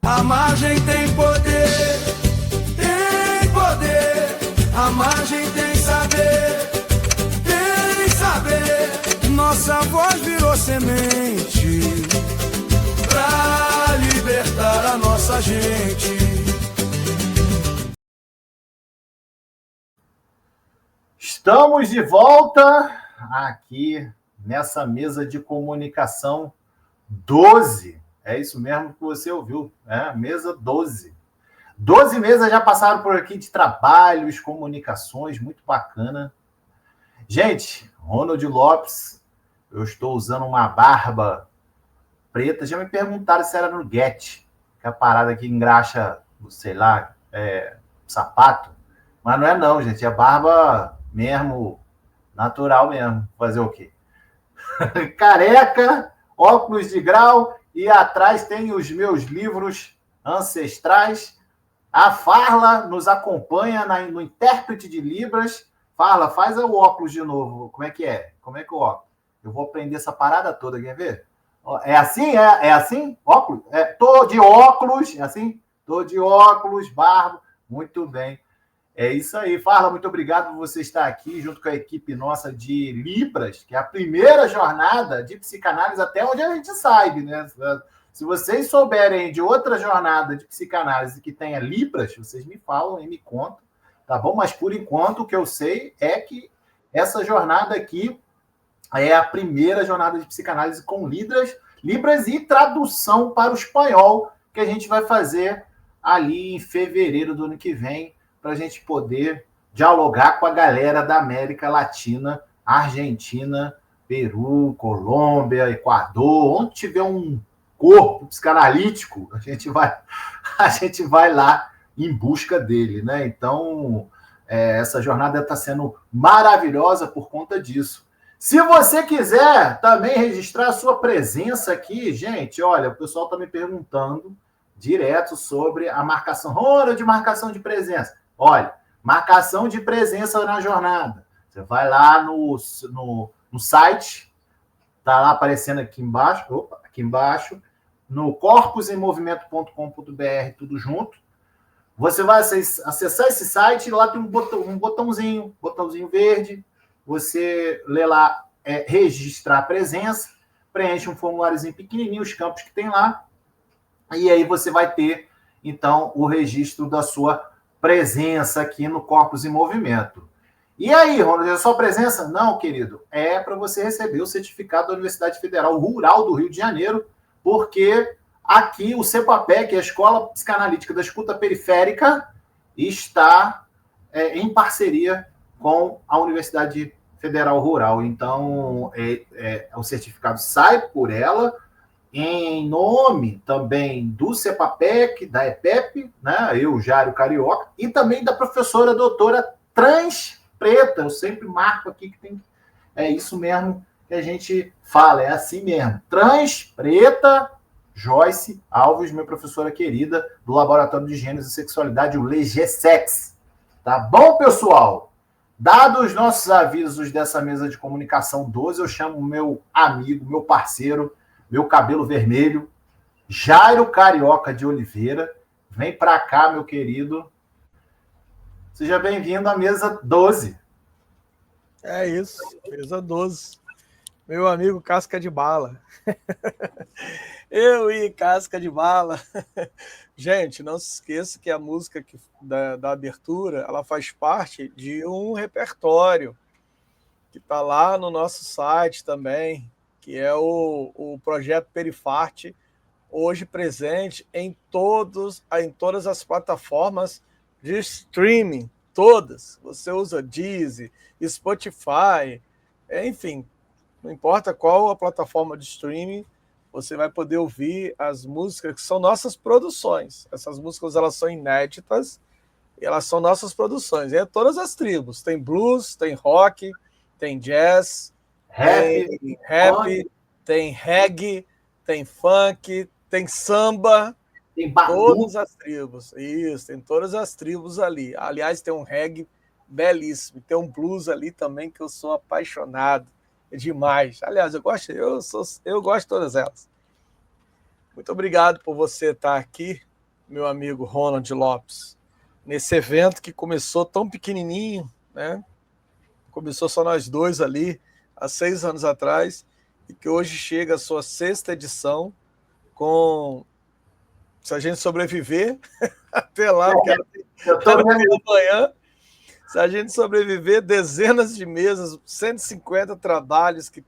A margem tem poder, tem poder. A margem tem saber, tem saber. Nossa voz virou semente pra libertar a nossa gente. Estamos de volta aqui nessa mesa de comunicação 12. É isso mesmo que você ouviu, né? Mesa 12. 12 mesas já passaram por aqui de trabalhos, comunicações, muito bacana. Gente, Ronald Lopes, eu estou usando uma barba preta. Já me perguntaram se era no Get, que é a parada que engraxa, sei lá, sapato. Mas não é não, gente. É barba mesmo, natural mesmo. Fazer o quê? Careca, óculos de grau, e atrás tem os meus livros ancestrais. A Farla nos acompanha no intérprete de Libras. Farla, faz o óculos de novo. Como é que é? Como é que o óculos? Eu vou aprender essa parada toda, quer ver? É assim? É assim? Óculos? Tô de óculos, é assim? Tô de óculos, barba. Muito bem. É isso aí. Farla, muito obrigado por você estar aqui junto com a equipe nossa de Libras, que é a primeira jornada de psicanálise até onde a gente sabe, né? Se vocês souberem de outra jornada de psicanálise que tenha Libras, vocês me falam e me contam, tá bom? Mas, por enquanto, o que eu sei é que essa jornada aqui é a primeira jornada de psicanálise com Libras e tradução para o espanhol, que a gente vai fazer ali em fevereiro do ano que vem, para a gente poder dialogar com a galera da América Latina, Argentina, Peru, Colômbia, Equador, onde tiver um corpo psicanalítico, a gente vai lá em busca dele, né? Então, essa jornada está sendo maravilhosa por conta disso. Se você quiser também registrar a sua presença aqui, gente, olha, o pessoal está me perguntando direto sobre a marcação, hora de marcação de presença. Olha, marcação de presença na jornada. Você vai lá no site, tá lá aparecendo aqui embaixo, no corpusemmovimento.com.br, tudo junto. Você vai acessar esse site, lá tem um botãozinho verde. Você lê lá, registrar a presença, preenche um formuláriozinho pequenininho, os campos que tem lá, e aí você vai ter, então, o registro da sua presença aqui no Corpus em Movimento. E aí, Ronald, é só presença? Não, querido, é para você receber o certificado da Universidade Federal Rural do Rio de Janeiro, porque aqui o CEPAPEC, a Escola Psicanalítica da Escuta Periférica, está em parceria com a Universidade Federal Rural. Então, o certificado sai por ela, em nome também do CEPAPEC, da EPEP, né? Eu, Jário Carioca, e também da professora doutora Trans Preta. Eu sempre marco aqui que tem. É isso mesmo que a gente fala, é assim mesmo. Trans Preta Joyce Alves, minha professora querida do Laboratório de Gêneros e Sexualidade, o LGSEX. Tá bom, pessoal? Dados os nossos avisos dessa mesa de comunicação 12, eu chamo o meu amigo, meu parceiro, meu cabelo vermelho, Jairo Carioca de Oliveira. Vem para cá, meu querido. Seja bem-vindo à mesa 12. É isso, mesa 12. Meu amigo Casca de Bala. Eu e Casca de Bala. Gente, não se esqueça que a música da abertura, ela faz parte de um repertório que está lá no nosso site também, que é o projeto Perifarte, hoje presente em todas as plataformas de streaming, todas. Você usa Deezer, Spotify, enfim, não importa qual a plataforma de streaming, você vai poder ouvir as músicas que são nossas produções. Essas músicas, elas são inéditas e elas são nossas produções. E é todas as tribos. Tem blues, tem rock, tem jazz, tem rap, tem reggae, tem funk, tem samba. Tem todas as tribos. Isso, tem todas as tribos ali. Aliás, tem um reggae belíssimo. Tem um blues ali também que eu sou apaixonado. É demais. Aliás, eu gosto de todas elas. Muito obrigado por você estar aqui meu amigo Ronald Lopes, nesse evento que começou tão pequenininho, né? Começou só nós dois ali, há 6 anos atrás, e que hoje chega a sua 6ª edição, com, se a gente sobreviver até lá, porque ela tem amanhã, se a gente sobreviver, dezenas de mesas, 150 trabalhos que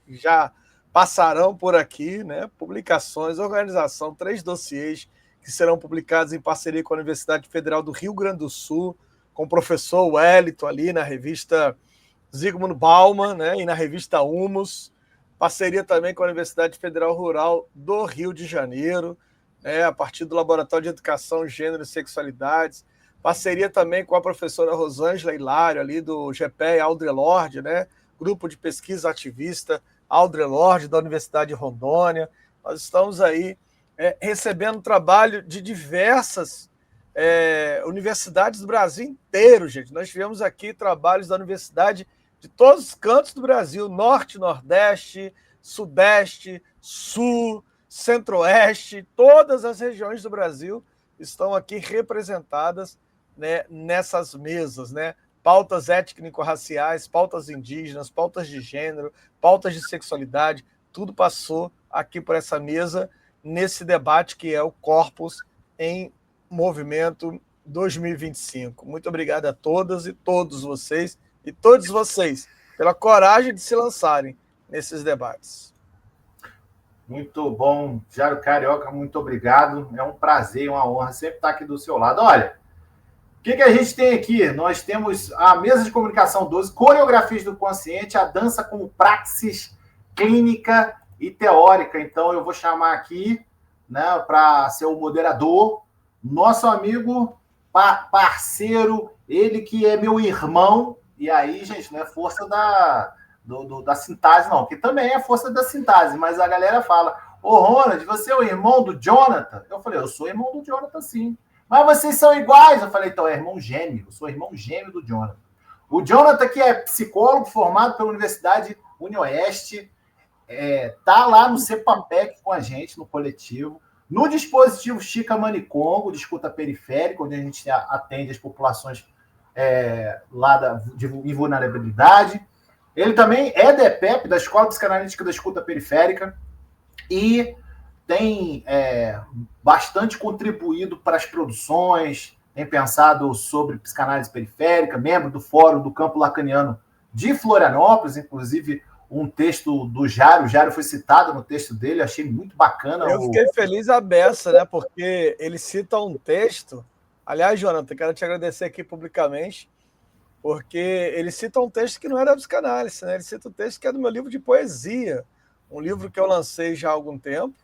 já passarão por aqui, né? Publicações, organização, 3 dossiês que serão publicados em parceria com a Universidade Federal do Rio Grande do Sul, com o professor Wellington ali na revista Zygmunt Bauman, né? E na revista Humus, parceria também com a Universidade Federal Rural do Rio de Janeiro, né? A partir do Laboratório de Educação, Gênero e Sexualidades, parceria também com a professora Rosângela Hilário, ali do GPE Audre Lorde, né? Grupo de pesquisa ativista Audre Lorde, da Universidade de Rondônia. Nós estamos aí recebendo trabalho de diversas universidades do Brasil inteiro, gente. Nós tivemos aqui trabalhos da universidade de todos os cantos do Brasil, Norte, Nordeste, Sudeste, Sul, Centro-Oeste, todas as regiões do Brasil estão aqui representadas, né, nessas mesas, né? Pautas étnico-raciais, pautas indígenas, pautas de gênero, pautas de sexualidade, tudo passou aqui por essa mesa, nesse debate que é o Corpus em Movimento 2025. Muito obrigado a todas e todos vocês, pela coragem de se lançarem nesses debates. Muito bom, Jairo Carioca, muito obrigado. É um prazer, uma honra sempre estar aqui do seu lado. Olha, o que a gente tem aqui? Nós temos a mesa de comunicação 12, coreografias do consciente, a dança como praxis clínica e teórica. Então, eu vou chamar aqui, né, para ser o moderador, nosso amigo, parceiro, ele que é meu irmão, e aí, gente, não é força da Sintase, não, que também é força da Sintase, mas a galera fala, ô Ronald, você é o irmão do Jonathan? Eu falei, eu sou irmão do Jonathan, sim. Mas vocês são iguais? Eu falei, então, é irmão gêmeo, eu sou irmão gêmeo do Jonathan. O Jonathan, que é psicólogo formado pela Universidade UniOeste, tá lá no CEPAPEC com a gente, no coletivo, no dispositivo Chica Manicongo, de escuta periférica, onde a gente atende as populações lá de vulnerabilidade. Ele também é DEPEP, da Escola Psicanalítica da Escuta Periférica, e tem bastante contribuído para as produções, tem pensado sobre psicanálise periférica, membro do Fórum do Campo Lacaniano de Florianópolis, inclusive um texto do Jairo. O Jairo foi citado no texto dele, achei muito bacana. Eu fiquei feliz à beça, né? Porque ele cita um texto. Aliás, Jonathan, quero te agradecer aqui publicamente, porque ele cita um texto que não é da psicanálise, né? Ele cita um texto que é do meu livro de poesia, um livro que eu lancei já há algum tempo,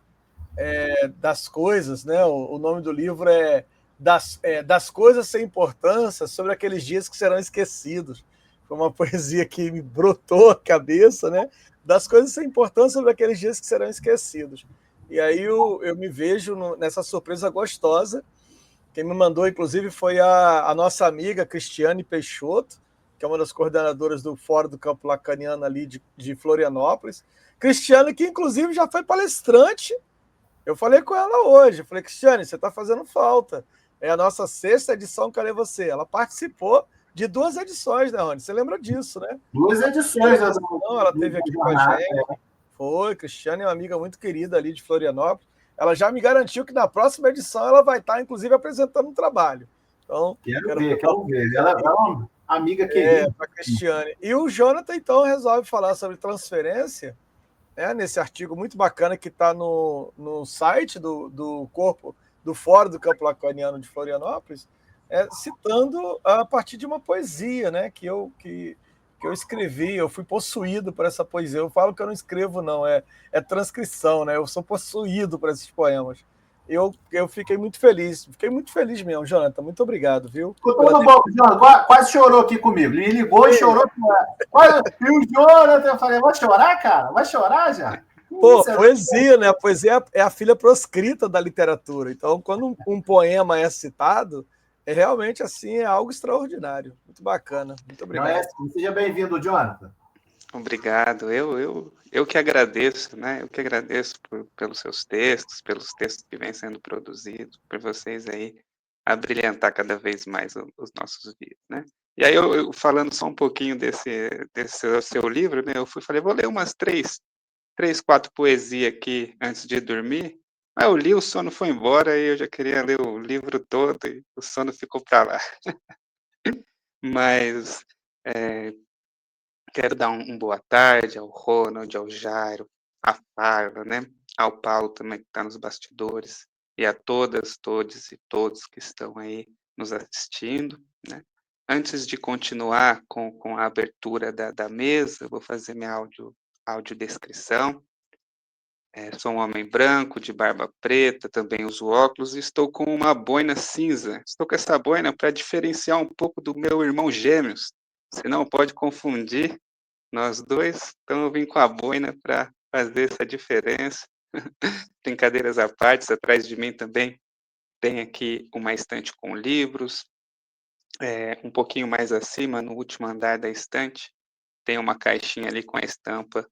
das coisas, né? O nome do livro é Das Coisas Sem Importância, sobre aqueles dias que serão esquecidos. Foi uma poesia que me brotou a cabeça, né? Das coisas sem importância sobre aqueles dias que serão esquecidos. E aí eu me vejo nessa surpresa gostosa. Quem me mandou, inclusive, foi a nossa amiga Cristiane Peixoto, que é uma das coordenadoras do Fórum do Campo Lacaniano ali de Florianópolis. Cristiane, que inclusive já foi palestrante. Eu falei com ela hoje. Eu falei, Cristiane, você está fazendo falta. É a nossa 6ª edição, cadê você? Ela participou de 2 edições, né, Rony? Você lembra disso, né? 2 edições. Ela esteve aqui com a gente. Foi, Cristiane é uma amiga muito querida ali de Florianópolis. Ela já me garantiu que na próxima edição ela vai estar, inclusive, apresentando um trabalho. Então, quero ver. Ela é uma amiga querida. Para Cristiane. E o Jonathan, então, resolve falar sobre transferência, né, nesse artigo muito bacana que está no site do corpo do Fórum do Campo Lacaniano de Florianópolis, citando a partir de uma poesia, né, que eu escrevi. Eu fui possuído por essa poesia. Eu falo que eu não escrevo, não, é transcrição, né? Eu sou possuído por esses poemas. Eu fiquei muito feliz mesmo, Jonathan. Muito obrigado, viu? Tudo bom, Jonathan. Quase chorou aqui comigo. Ele ligou e chorou. E o Jonathan, eu falei, vai chorar, cara? Vai chorar já? Pô, poesia, né? A poesia é a filha proscrita da literatura. Então, quando um poema é citado, realmente assim, é algo extraordinário. Muito bacana. Muito obrigado. Seja bem-vindo, Jonathan. Obrigado. Eu que agradeço, né? Eu que agradeço pelos seus textos, pelos textos que vêm sendo produzidos, por vocês aí abrilhantar cada vez mais os nossos vídeos, né? E aí, eu falando só um pouquinho desse seu livro, né? Falei, vou ler umas três, quatro poesias aqui antes de dormir. Aí eu li, o sono foi embora e eu já queria ler o livro todo e o sono ficou para lá. Mas quero dar boa tarde ao Ronald, ao Jairo, à Farla, né? Ao Paulo também que está nos bastidores e a todas, todos e todos que estão aí nos assistindo, né? Antes de continuar com a abertura da mesa, eu vou fazer minha audiodescrição. Sou um homem branco, de barba preta, também uso óculos e estou com uma boina cinza. Estou com essa boina para diferenciar um pouco do meu irmão gêmeos, senão pode confundir nós dois. Então eu vim com a boina para fazer essa diferença. Brincadeiras à parte, atrás de mim também tem aqui uma estante com livros. Um pouquinho mais acima, no último andar da estante, tem uma caixinha ali com a estampa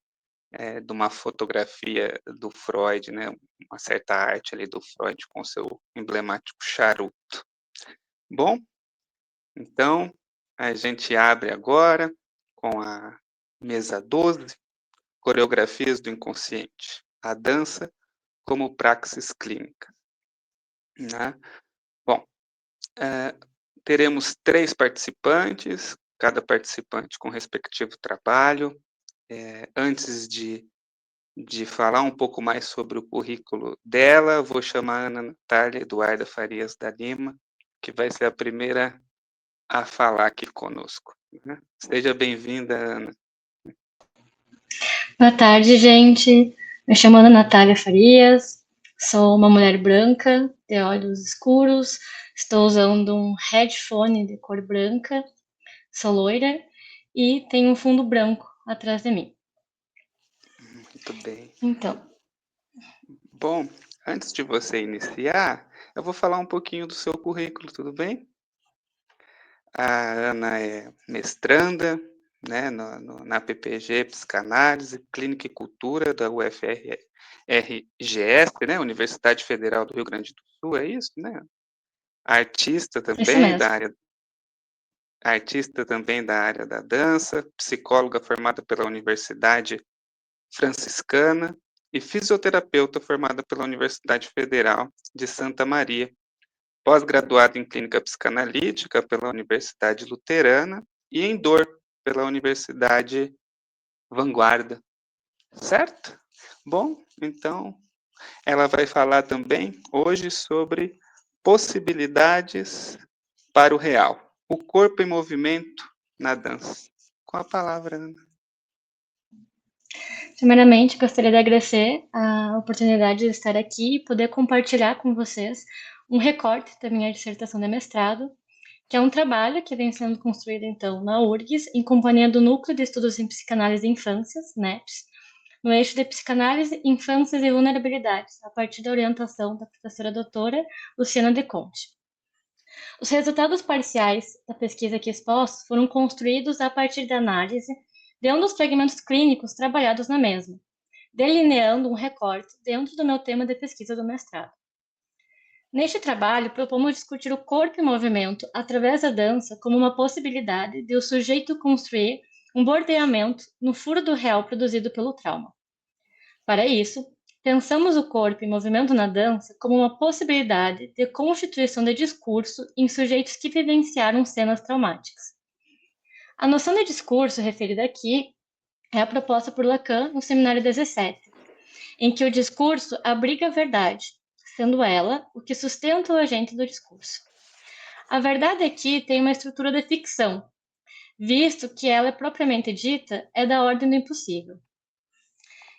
de uma fotografia do Freud, né? Uma certa arte ali do Freud com seu emblemático charuto. Bom, então a gente abre agora com a mesa 12, coreografias do inconsciente, a dança como praxis clínica, né? Bom, teremos 3 participantes, cada participante com respectivo trabalho. Antes de falar um pouco mais sobre o currículo dela, vou chamar a Ana Natália Eduarda Farias da Lima, que vai ser a primeira a falar aqui conosco, né? Seja bem-vinda, Ana. Boa tarde, gente. Me chamo Ana Natália Farias, sou uma mulher branca, de olhos escuros, estou usando um headphone de cor branca, sou loira e tenho um fundo branco atrás de mim. Muito bem. Então. Bom, antes de você iniciar, eu vou falar um pouquinho do seu currículo, tudo bem? A Ana é mestranda, né, na PPG Psicanálise, Clínica e Cultura da UFRGS, né, Universidade Federal do Rio Grande do Sul, é isso, né? Artista também da área da dança, psicóloga formada pela Universidade Franciscana e fisioterapeuta formada pela Universidade Federal de Santa Maria, pós-graduada em Clínica Psicanalítica pela Universidade Luterana e em Dor pela Universidade Vanguarda, certo? Bom, então, ela vai falar também hoje sobre possibilidades para o real, o corpo em movimento na dança. Com a palavra, Ana. Primeiramente, gostaria de agradecer a oportunidade de estar aqui e poder compartilhar com vocês um recorte da minha dissertação de mestrado, que é um trabalho que vem sendo construído, então, na URGS, em companhia do Núcleo de Estudos em Psicanálise de Infâncias, NEPS, no eixo de Psicanálise, Infâncias e Vulnerabilidades, a partir da orientação da professora doutora Luciana De Conte. Os resultados parciais da pesquisa aqui expostos foram construídos a partir da análise de um dos fragmentos clínicos trabalhados na mesma, delineando um recorte dentro do meu tema de pesquisa do mestrado. Neste trabalho, propomos discutir o corpo em movimento através da dança como uma possibilidade de o sujeito construir um bordeamento no furo do real produzido pelo trauma. Para isso, pensamos o corpo em movimento na dança como uma possibilidade de constituição de discurso em sujeitos que vivenciaram cenas traumáticas. A noção de discurso referida aqui é a proposta por Lacan no Seminário 17, em que o discurso abriga a verdade, sendo ela o que sustenta o agente do discurso. A verdade aqui tem uma estrutura de ficção, visto que ela, propriamente dita, é da ordem do impossível.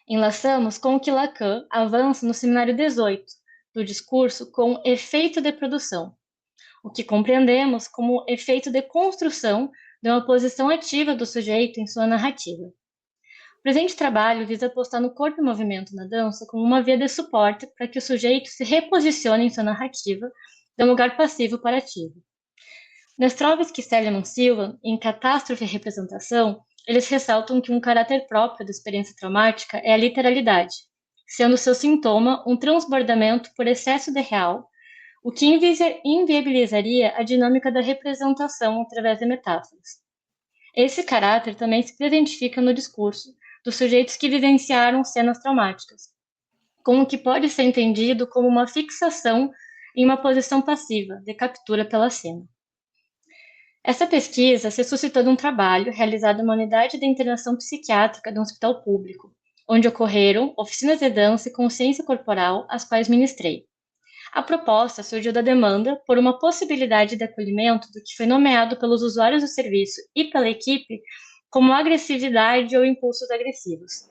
Enlaçamos com o que Lacan avança no Seminário 18, do discurso com efeito de produção, o que compreendemos como efeito de construção de uma posição ativa do sujeito em sua narrativa. O presente trabalho visa apostar no corpo em movimento na dança como uma via de suporte para que o sujeito se reposicione em sua narrativa de um lugar passivo para ativo. Nestrovsky e Celliman Silva, em Catástrofe e Representação, eles ressaltam que um caráter próprio da experiência traumática é a literalidade, sendo seu sintoma um transbordamento por excesso de real, o que inviabilizaria a dinâmica da representação através de metáforas. Esse caráter também se presentifica no discurso dos sujeitos que vivenciaram cenas traumáticas, com o que pode ser entendido como uma fixação em uma posição passiva, de captura pela cena. Essa pesquisa se suscitou de um trabalho realizado numa unidade de internação psiquiátrica de um hospital público, onde ocorreram oficinas de dança e consciência corporal, as quais ministrei. A proposta surgiu da demanda por uma possibilidade de acolhimento do que foi nomeado pelos usuários do serviço e pela equipe como agressividade ou impulsos agressivos.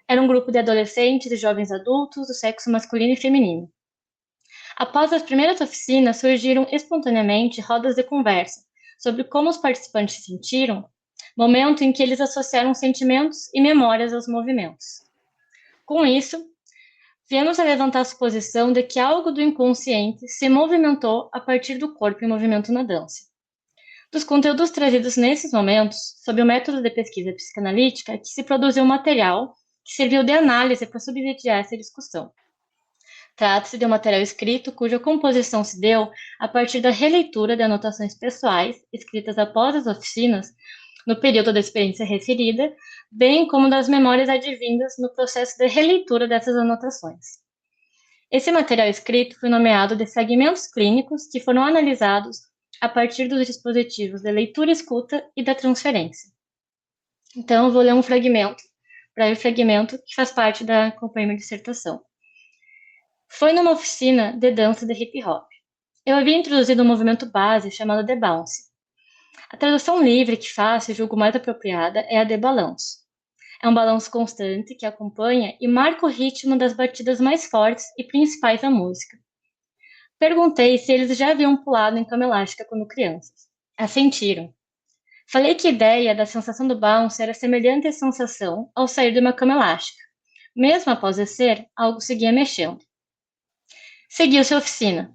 Era um grupo de adolescentes e jovens adultos do sexo masculino e feminino. Após as primeiras oficinas, surgiram espontaneamente rodas de conversa sobre como os participantes se sentiram, momento em que eles associaram sentimentos e memórias aos movimentos. Com isso, viemos a levantar a suposição de que algo do inconsciente se movimentou a partir do corpo em movimento na dança. Dos conteúdos trazidos nesses momentos, sob o método de pesquisa psicanalítica, que se produziu um material que serviu de análise para subsidiar essa discussão. Trata-se de um material escrito cuja composição se deu a partir da releitura de anotações pessoais escritas após as oficinas, no período da experiência referida, bem como das memórias advindas no processo de releitura dessas anotações. Esse material escrito foi nomeado de fragmentos clínicos que foram analisados a partir dos dispositivos de leitura e escuta e da transferência. Então, eu vou ler um fragmento, breve fragmento, que faz parte da minha dissertação. Foi numa oficina de dança de hip hop. Eu havia introduzido um movimento base chamado The Bounce. A tradução livre que faço e julgo mais apropriada é a de balanço. É um balanço constante que acompanha e marca o ritmo das batidas mais fortes e principais da música. Perguntei se eles já haviam pulado em cama elástica quando crianças. Assentiram. Falei que a ideia da sensação do bounce era semelhante à sensação ao sair de uma cama elástica. Mesmo após descer, algo seguia mexendo. Seguiu-se a oficina.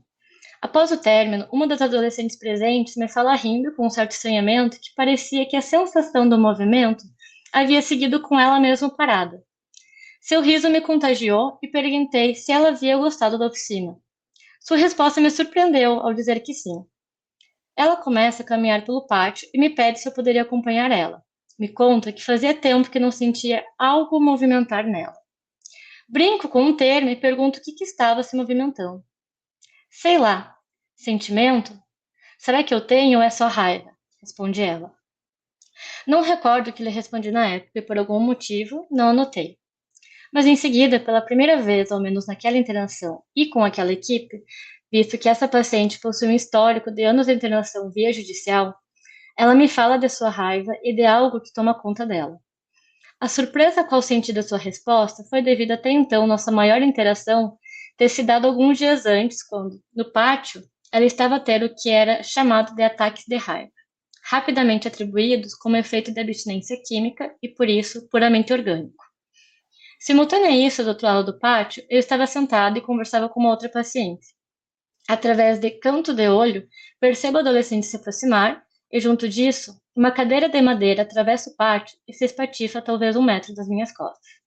Após o término, uma das adolescentes presentes me fala rindo com um certo estranhamento que parecia que a sensação do movimento havia seguido com ela mesmo parada. Seu riso me contagiou e perguntei se ela havia gostado da oficina. Sua resposta me surpreendeu ao dizer que sim. Ela começa a caminhar pelo pátio e me pede se eu poderia acompanhar ela. Me conta que fazia tempo que não sentia algo movimentar nela. Brinco com um termo e pergunto o que estava se movimentando. Sei lá. Sentimento? Será que eu tenho ou é só raiva? Responde ela. Não recordo o que lhe respondi na época e por algum motivo não anotei. Mas em seguida, pela primeira vez, ao menos naquela internação e com aquela equipe, visto que essa paciente possui um histórico de anos de internação via judicial, ela me fala de sua raiva e de algo que toma conta dela. A surpresa qual senti da sua resposta foi devido até então nossa maior interação ter se dado alguns dias antes, quando, no pátio, ela estava a ter o que era chamado de ataques de raiva, rapidamente atribuídos como efeito de abstinência química e, por isso, puramente orgânico. Simultâneo a isso, do outro lado do pátio, eu estava sentado e conversava com uma outra paciente. Através de canto de olho, percebo o adolescente se aproximar e, junto disso, uma cadeira de madeira atravessa o pátio e se espatifa a talvez 1 metro das minhas costas.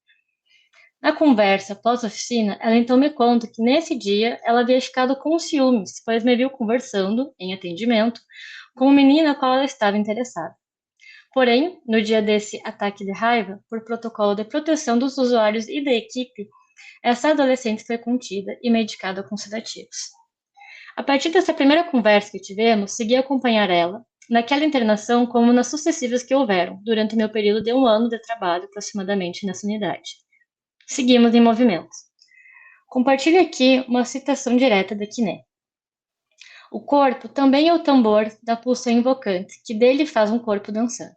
Na conversa pós-oficina, ela então me conta que nesse dia ela havia ficado com ciúmes, pois me viu conversando, em atendimento, com um menino a qual ela estava interessada. Porém, no dia desse ataque de raiva, por protocolo de proteção dos usuários e da equipe, essa adolescente foi contida e medicada com sedativos. A partir dessa primeira conversa que tivemos, segui a acompanhar ela, naquela internação como nas sucessivas que houveram, durante meu período de 1 ano de trabalho aproximadamente nessa unidade. Seguimos em movimento. Compartilho aqui uma citação direta da Quiné. O corpo também é o tambor da pulsão invocante, que dele faz um corpo dançante.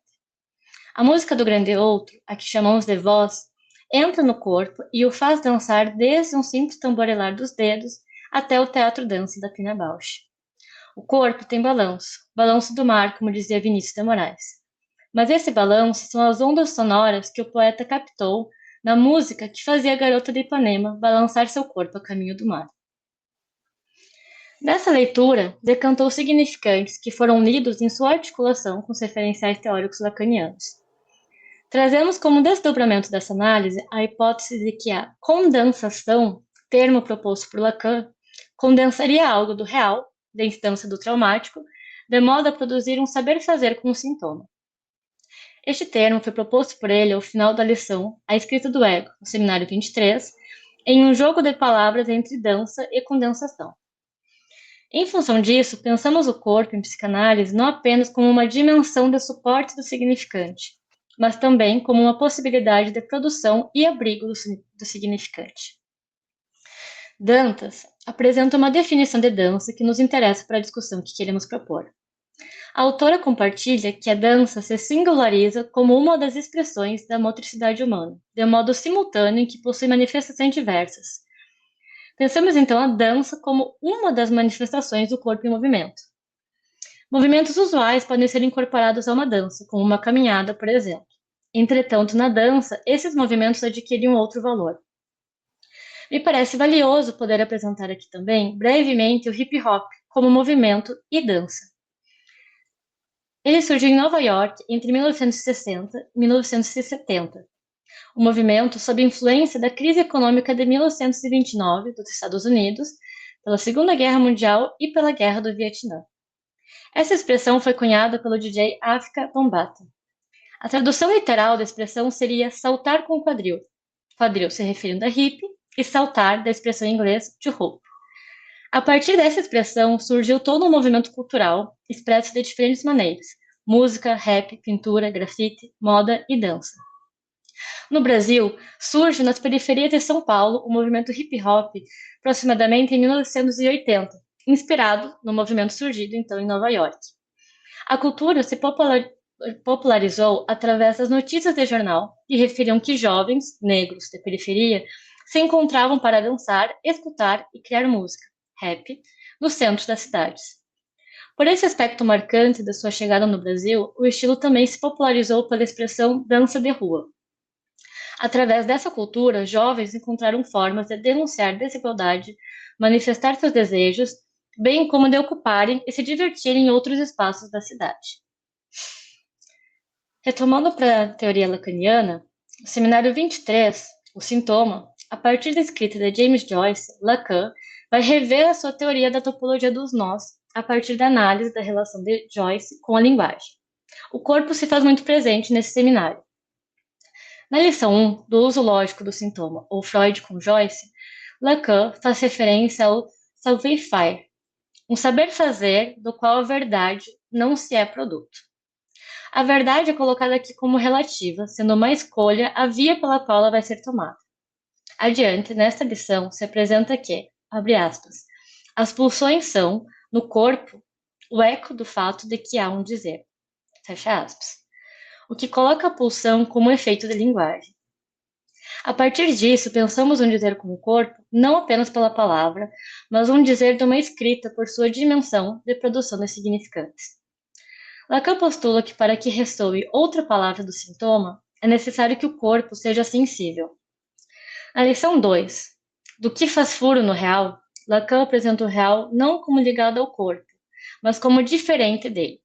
A música do grande outro, a que chamamos de voz, entra no corpo e o faz dançar desde um simples tamborilar dos dedos até o teatro dança da Pina Bausch. O corpo tem balanço do mar, como dizia Vinícius de Moraes. Mas esse balanço são as ondas sonoras que o poeta captou na música que fazia a garota de Ipanema balançar seu corpo a caminho do mar. Nessa leitura, decantou significantes que foram lidos em sua articulação com os referenciais teóricos lacanianos. Trazemos como desdobramento dessa análise a hipótese de que a condensação, termo proposto por Lacan, condensaria algo do real, da instância do traumático, de modo a produzir um saber-fazer com o sintoma. Este termo foi proposto por ele ao final da lição A Escrita do Ego, no seminário 23, em um jogo de palavras entre dança e condensação. Em função disso, pensamos o corpo em psicanálise não apenas como uma dimensão de suporte do significante, mas também como uma possibilidade de produção e abrigo do significante. Dantas apresenta uma definição de dança que nos interessa para a discussão que queremos propor. A autora compartilha que a dança se singulariza como uma das expressões da motricidade humana, de modo simultâneo em que possui manifestações diversas. Pensamos então a dança como uma das manifestações do corpo em movimento. Movimentos usuais podem ser incorporados a uma dança, como uma caminhada, por exemplo. Entretanto, na dança, esses movimentos adquirem um outro valor. Me parece valioso poder apresentar aqui também, brevemente, o hip hop como movimento e dança. Ele surgiu em Nova York entre 1960 e 1970. O movimento sob influência da crise econômica de 1929 dos Estados Unidos, pela Segunda Guerra Mundial e pela Guerra do Vietnã. Essa expressão foi cunhada pelo DJ Afrika Bambaataa. A tradução literal da expressão seria saltar com o quadril. Quadril se referindo a hip e saltar da expressão em inglês to hoop. A partir dessa expressão surgiu todo um movimento cultural expresso de diferentes maneiras: música, rap, pintura, grafite, moda e dança. No Brasil, surge nas periferias de São Paulo o movimento hip hop, aproximadamente em 1980, inspirado no movimento surgido então em Nova York. A cultura se popularizou através das notícias de jornal que referiam que jovens negros de periferia se encontravam para dançar, escutar e criar música, rap, nos centros das cidades. Por esse aspecto marcante da sua chegada no Brasil, o estilo também se popularizou pela expressão dança de rua. Através dessa cultura, jovens encontraram formas de denunciar desigualdade, manifestar seus desejos, bem como de ocuparem e se divertirem em outros espaços da cidade. Retomando para a teoria lacaniana, o seminário 23, o sintoma, a partir da escrita de James Joyce, Lacan vai rever a sua teoria da topologia dos nós a partir da análise da relação de Joyce com a linguagem. O corpo se faz muito presente nesse seminário. Na lição 1, do uso lógico do sintoma, ou Freud com Joyce, Lacan faz referência ao savoir-faire, um saber-fazer do qual a verdade não se é produto. A verdade é colocada aqui como relativa, sendo uma escolha a via pela qual ela vai ser tomada. Adiante, nesta lição, se apresenta que, abre aspas, as pulsões são, no corpo, o eco do fato de que há um dizer, fecha aspas, o que coloca a pulsão como efeito de linguagem. A partir disso, pensamos um dizer com o corpo, não apenas pela palavra, mas um dizer de uma escrita por sua dimensão de produção de significantes. Lacan postula que para que ressoe outra palavra do sintoma, é necessário que o corpo seja sensível. Na lição 2, do que faz furo no real, Lacan apresenta o real não como ligado ao corpo, mas como diferente dele.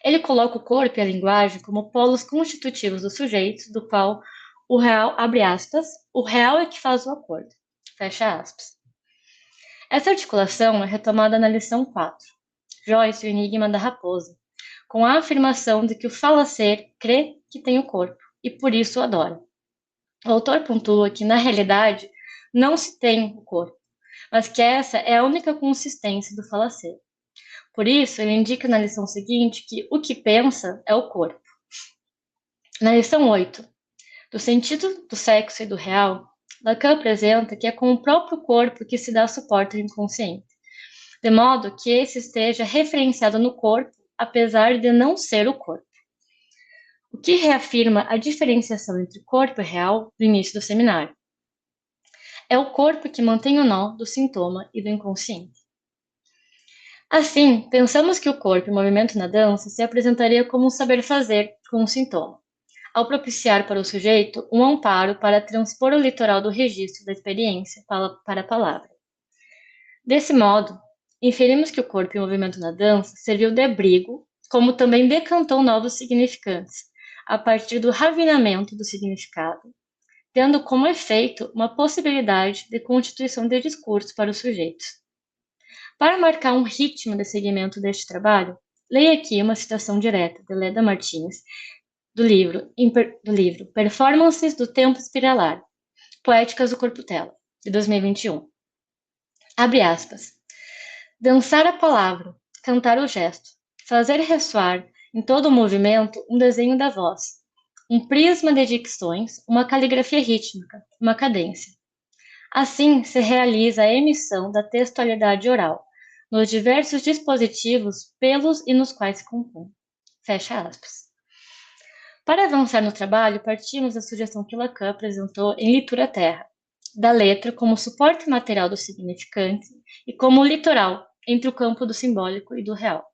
Ele coloca o corpo e a linguagem como polos constitutivos do sujeito, do qual o real, abre aspas, o real é que faz o acordo, fecha aspas. Essa articulação é retomada na lição 4, Joyce, o enigma da raposa, com a afirmação de que o falacer crê que tem o corpo e por isso o adora. O autor pontua que, na realidade, não se tem o corpo, mas que essa é a única consistência do falacer. Por isso, ele indica na lição seguinte que o que pensa é o corpo. Na lição 8, do sentido do sexo e do real, Lacan apresenta que é com o próprio corpo que se dá suporte ao inconsciente, de modo que esse esteja referenciado no corpo, apesar de não ser o corpo. O que reafirma a diferenciação entre corpo e real do início do seminário. É o corpo que mantém o nó do sintoma e do inconsciente. Assim, pensamos que o corpo em movimento na dança se apresentaria como um saber-fazer com um sintoma, ao propiciar para o sujeito um amparo para transpor o litoral do registro da experiência para a palavra. Desse modo, inferimos que o corpo em movimento na dança serviu de abrigo, como também decantou novos significantes, a partir do refinamento do significado, tendo como efeito uma possibilidade de constituição de discurso para os sujeitos. Para marcar um ritmo de seguimento deste trabalho, leia aqui uma citação direta de Leda Martins, do livro Performances do Tempo Espiralar, Poéticas do Corpo-Tela, de 2021. Abre aspas. Dançar a palavra, cantar o gesto, fazer ressoar em todo o movimento um desenho da voz, um prisma de dicções, uma caligrafia rítmica, uma cadência. Assim se realiza a emissão da textualidade oral, nos diversos dispositivos pelos e nos quais se compõe. Fecha aspas. Para avançar no trabalho, partimos da sugestão que Lacan apresentou em Litura Terra, da letra como suporte material do significante e como litoral entre o campo do simbólico e do real.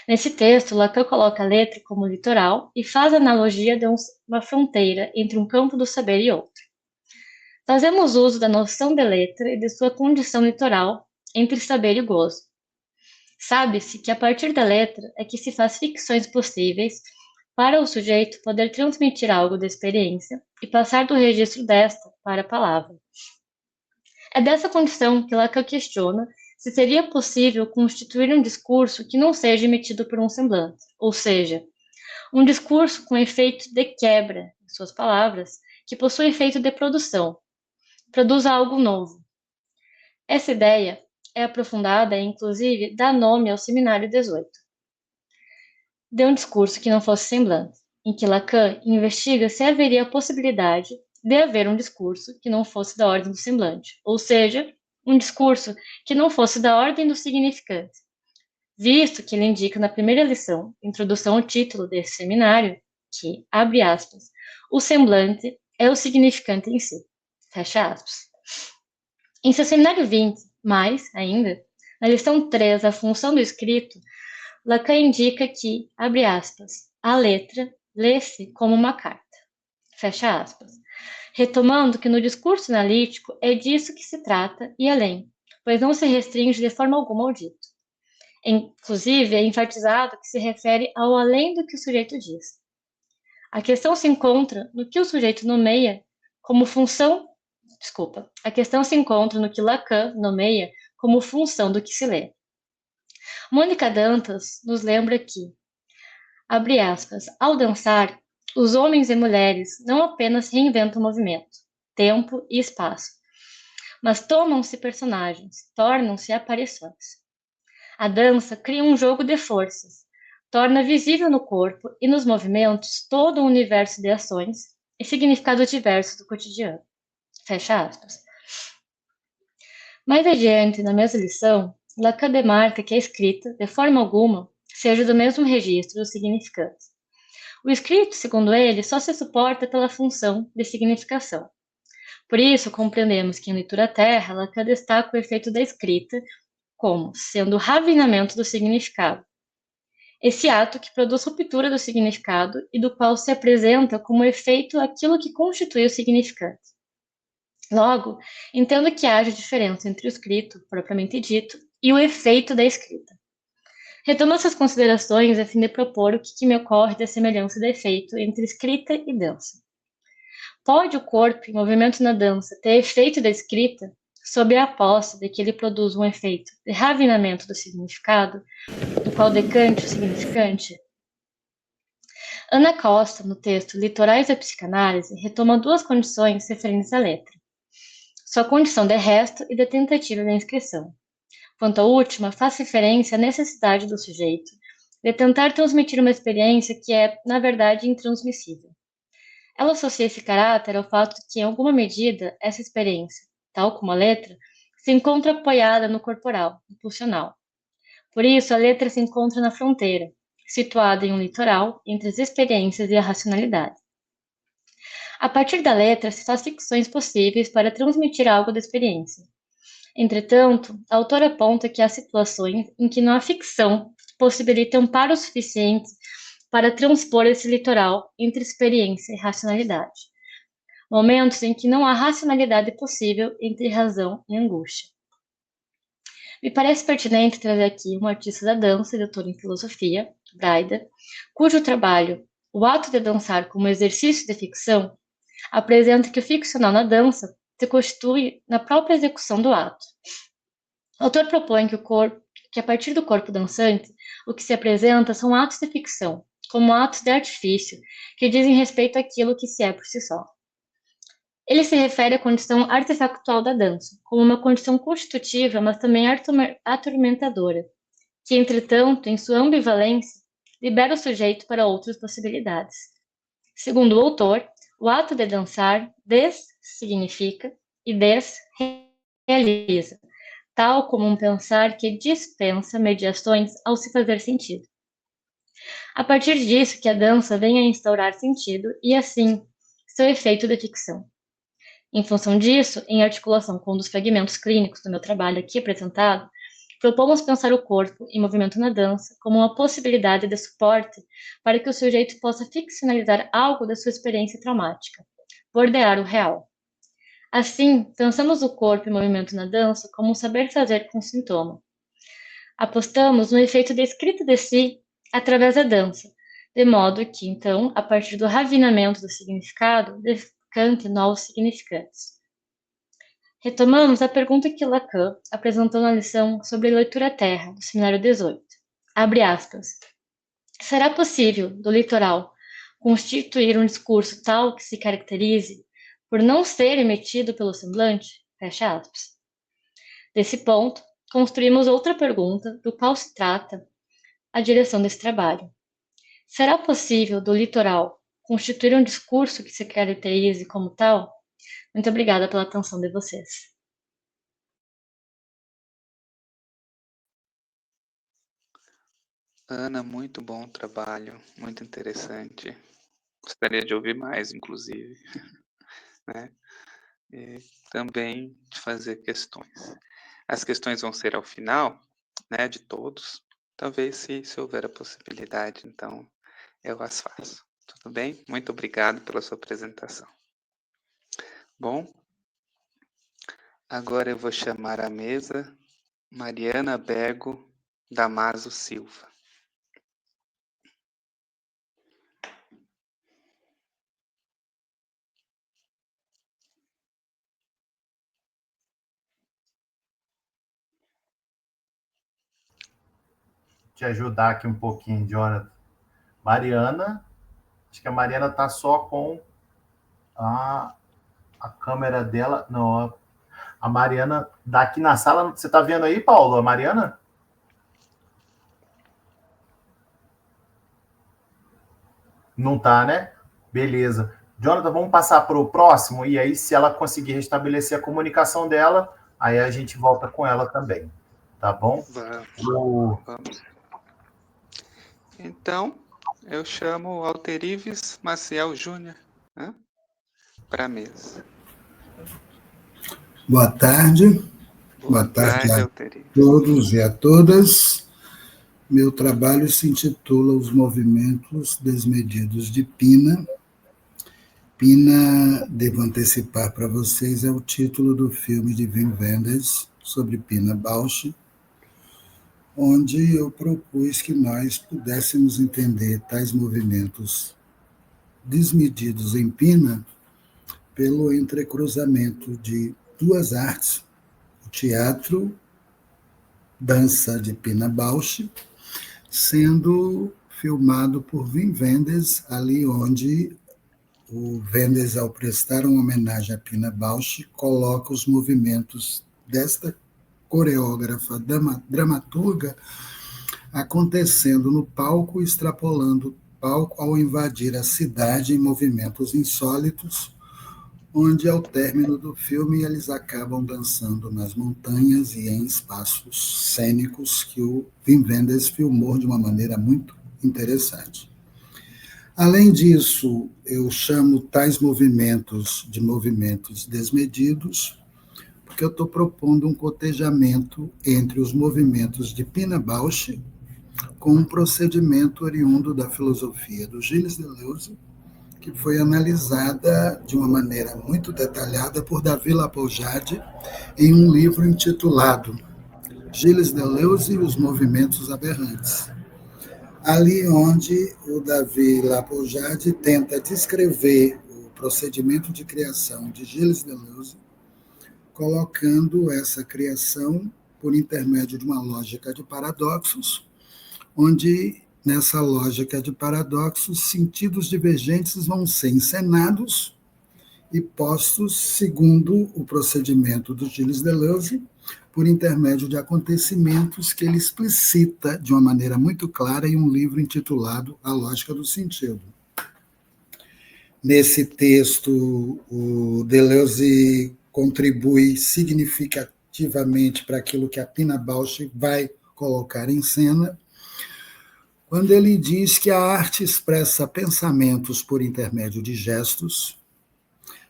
Nesse texto, Lacan coloca a letra como litoral e faz a analogia de uma fronteira entre um campo do saber e outro. Fazemos uso da noção de letra e de sua condição litoral entre saber e gozo. Sabe-se que a partir da letra é que se faz ficções possíveis para o sujeito poder transmitir algo da experiência e passar do registro desta para a palavra. É dessa condição que Lacan questiona se seria possível constituir um discurso que não seja emitido por um semblante, ou seja, um discurso com efeito de quebra, em suas palavras, que possui efeito de produção, produza algo novo. Essa ideia é aprofundada e, inclusive, dá nome ao Seminário 18. De um discurso que não fosse semblante, em que Lacan investiga se haveria a possibilidade de haver um discurso que não fosse da ordem do semblante, ou seja, um discurso que não fosse da ordem do significante, visto que ele indica na primeira lição, introdução ao título desse seminário, que, abre aspas, o semblante é o significante em si, fecha aspas. Em seu seminário 20, mais ainda, na lição 3, a função do escrito, Lacan indica que, abre aspas, a letra lê-se como uma carta, fecha aspas, retomando que no discurso analítico é disso que se trata e além, pois não se restringe de forma alguma ao dito. Inclusive, é enfatizado que se refere ao além do que o sujeito diz. A questão se encontra no que o sujeito nomeia como função, a questão se encontra no que Lacan nomeia como função do que se lê. Mônica Dantas nos lembra que, abre aspas, ao dançar, os homens e mulheres não apenas reinventam o movimento, tempo e espaço, mas tomam-se personagens, tornam-se aparições. A dança cria um jogo de forças, torna visível no corpo e nos movimentos todo um universo de ações e significados diversos do cotidiano. Fecha aspas. Mais adiante, na mesma lição, Lacan demarca que a escrita, de forma alguma, seja do mesmo registro do significante. O escrito, segundo ele, só se suporta pela função de significação. Por isso, compreendemos que em Litura Terra, Lacan destaca o efeito da escrita como sendo o refinamento do significado. Esse ato que produz ruptura do significado e do qual se apresenta como efeito aquilo que constitui o significante. Logo, entendo que haja diferença entre o escrito, propriamente dito, e o efeito da escrita. Retomo essas considerações a fim de propor o que me ocorre da semelhança de efeito entre escrita e dança. Pode o corpo, em movimento na dança, ter efeito da escrita, sob a aposta de que ele produz um efeito de refinamento do significado, do qual decante o significante? Ana Costa, no texto Litorais da Psicanálise, retoma duas condições referentes à letra. Sua condição de resto e de tentativa de inscrição. Quanto à última, faz referência à necessidade do sujeito de tentar transmitir uma experiência que é, na verdade, intransmissível. Ela associa esse caráter ao fato de que, em alguma medida, essa experiência, tal como a letra, se encontra apoiada no corporal, no pulsional. Por isso, a letra se encontra na fronteira, situada em um litoral entre as experiências e a racionalidade. A partir da letra, se faz ficções possíveis para transmitir algo da experiência. Entretanto, a autora aponta que há situações em que não há ficção que possibilite amparo suficiente para transpor esse litoral entre experiência e racionalidade. Momentos em que não há racionalidade possível entre razão e angústia. Me parece pertinente trazer aqui um artista da dança e doutor em filosofia, Braida, cujo trabalho o ato de dançar como exercício de ficção apresenta que o ficcional na dança se constitui na própria execução do ato. O autor propõe que a partir do corpo dançante, o que se apresenta são atos de ficção, como atos de artifício, que dizem respeito àquilo que se é por si só. Ele se refere à condição artefactual da dança, como uma condição constitutiva, mas também atormentadora, que, entretanto, em sua ambivalência, libera o sujeito para outras possibilidades. Segundo o autor, o ato de dançar dessignifica e desrealiza, tal como um pensar que dispensa mediações ao se fazer sentido. A partir disso que a dança vem a instaurar sentido e, assim, seu efeito de ficção. Em função disso, em articulação com um dos fragmentos clínicos do meu trabalho aqui apresentado, propomos pensar o corpo em movimento na dança como uma possibilidade de suporte para que o sujeito possa ficcionalizar algo da sua experiência traumática, bordear o real. Assim, pensamos o corpo em movimento na dança como um saber fazer com sintoma. Apostamos no efeito de escrita de si através da dança, de modo que, então, a partir do ravinamento do significado, cante novos significantes. Retomamos a pergunta que Lacan apresentou na lição sobre leitura terra, do seminário 18. Abre aspas. Será possível, do litoral, constituir um discurso tal que se caracterize por não ser emitido pelo semblante? Fecha aspas. Desse ponto, construímos outra pergunta, do qual se trata a direção desse trabalho. Será possível, do litoral, constituir um discurso que se caracterize como tal? Muito obrigada pela atenção de vocês. Ana, muito bom trabalho, muito interessante. Gostaria de ouvir mais, inclusive, né? E também de fazer questões. As questões vão ser ao final, né, de todos. Talvez, se houver a possibilidade, então, eu as faço. Tudo bem? Muito obrigado pela sua apresentação. Bom, agora eu vou chamar à mesa Mariana Bego Damaso Silva. Te ajudar aqui um pouquinho, Jonathan. Mariana, acho que a Mariana está só com a câmera dela. Não, a Mariana daqui na sala. Você está vendo aí, Paulo, a Mariana? Não está, né? Beleza. Jonathan, vamos passar para o próximo, e aí, se ela conseguir restabelecer a comunicação dela, aí a gente volta com ela também. Tá bom? Vamos. Então, eu chamo Alterives Maciel Júnior, né, para a mesa. Boa tarde. Boa tarde a todos e a todas. Meu trabalho se intitula Os Movimentos Desmedidos de Pina. Pina, devo antecipar para vocês, é o título do filme de Wim Wenders sobre Pina Bausch, onde eu propus que nós pudéssemos entender tais movimentos desmedidos em Pina pelo entrecruzamento de duas artes, o teatro, dança de Pina Bausch, sendo filmado por Wim Wenders, ali onde o Wenders, ao prestar uma homenagem a Pina Bausch, coloca os movimentos desta coreógrafa, dramaturga, acontecendo no palco, extrapolando o palco ao invadir a cidade em movimentos insólitos, onde, ao término do filme, eles acabam dançando nas montanhas e em espaços cênicos que o Wim Wenders filmou de uma maneira muito interessante. Além disso, eu chamo tais movimentos de movimentos desmedidos, porque eu estou propondo um cotejamento entre os movimentos de Pina Bausch com um procedimento oriundo da filosofia do Gilles Deleuze, que foi analisada de uma maneira muito detalhada por Davi Lapojade em um livro intitulado Gilles Deleuze e os Movimentos Aberrantes. ali onde o Davi Lapojade tenta descrever o procedimento de criação de Gilles Deleuze, colocando essa criação por intermédio de uma lógica de paradoxos, onde, nessa lógica de paradoxos, sentidos divergentes vão ser encenados e postos segundo o procedimento do Gilles Deleuze, por intermédio de acontecimentos que ele explicita de uma maneira muito clara em um livro intitulado A Lógica do Sentido. Nesse texto, o Deleuze contribui significativamente para aquilo que a Pina Bausch vai colocar em cena, quando ele diz que a arte expressa pensamentos por intermédio de gestos,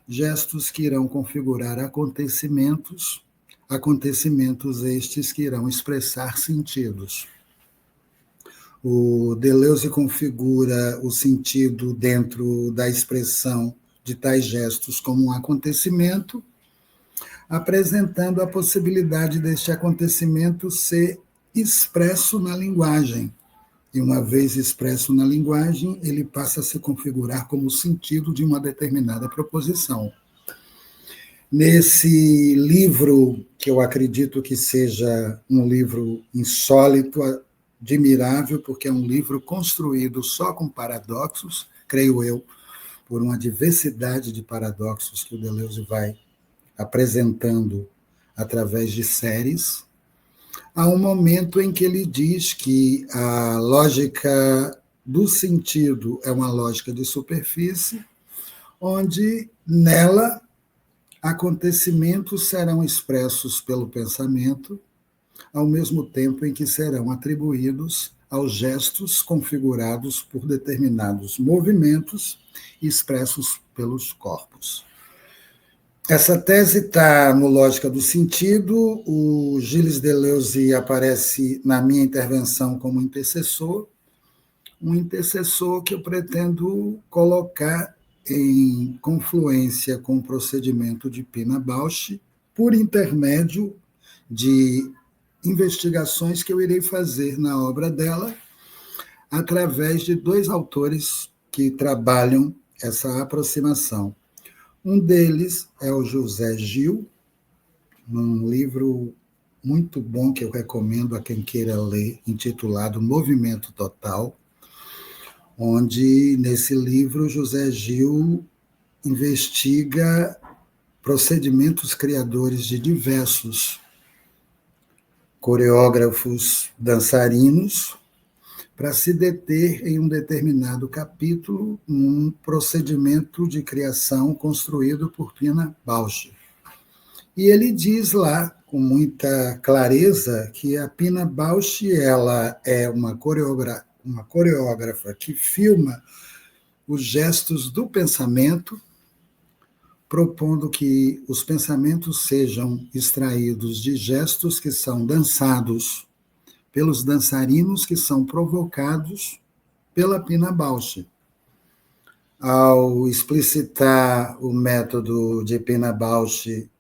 gestos que irão configurar acontecimentos, acontecimentos estes que irão expressar sentidos. O Deleuze configura o sentido dentro da expressão de tais gestos como um acontecimento, apresentando a possibilidade deste acontecimento ser expresso na linguagem. E uma vez expresso na linguagem, ele passa a se configurar como o sentido de uma determinada proposição. Nesse livro, que eu acredito que seja um livro insólito, admirável, porque é um livro construído só com paradoxos, creio eu, por uma diversidade de paradoxos que o Deleuze vai apresentando através de séries, há um momento em que ele diz que a lógica do sentido é uma lógica de superfície, onde nela acontecimentos serão expressos pelo pensamento, ao mesmo tempo em que serão atribuídos aos gestos configurados por determinados movimentos expressos pelos corpos. Essa tese está no Lógica do Sentido. O Gilles Deleuze aparece na minha intervenção como intercessor, um intercessor que eu pretendo colocar em confluência com o procedimento de Pina Bausch, por intermédio de investigações que eu irei fazer na obra dela, através de dois autores que trabalham essa aproximação. Um deles é o José Gil, num livro muito bom que eu recomendo a quem queira ler, intitulado Movimento Total, onde, nesse livro, José Gil investiga procedimentos criadores de diversos coreógrafos dançarinos, para se deter em um determinado capítulo num procedimento de criação construído por Pina Bausch. E ele diz lá, com muita clareza, que a Pina Bausch ela é uma coreógrafa que filma os gestos do pensamento, propondo que os pensamentos sejam extraídos de gestos que são dançados pelos dançarinos que são provocados pela Pina Bausch. Ao explicitar o método de Pina Bausch,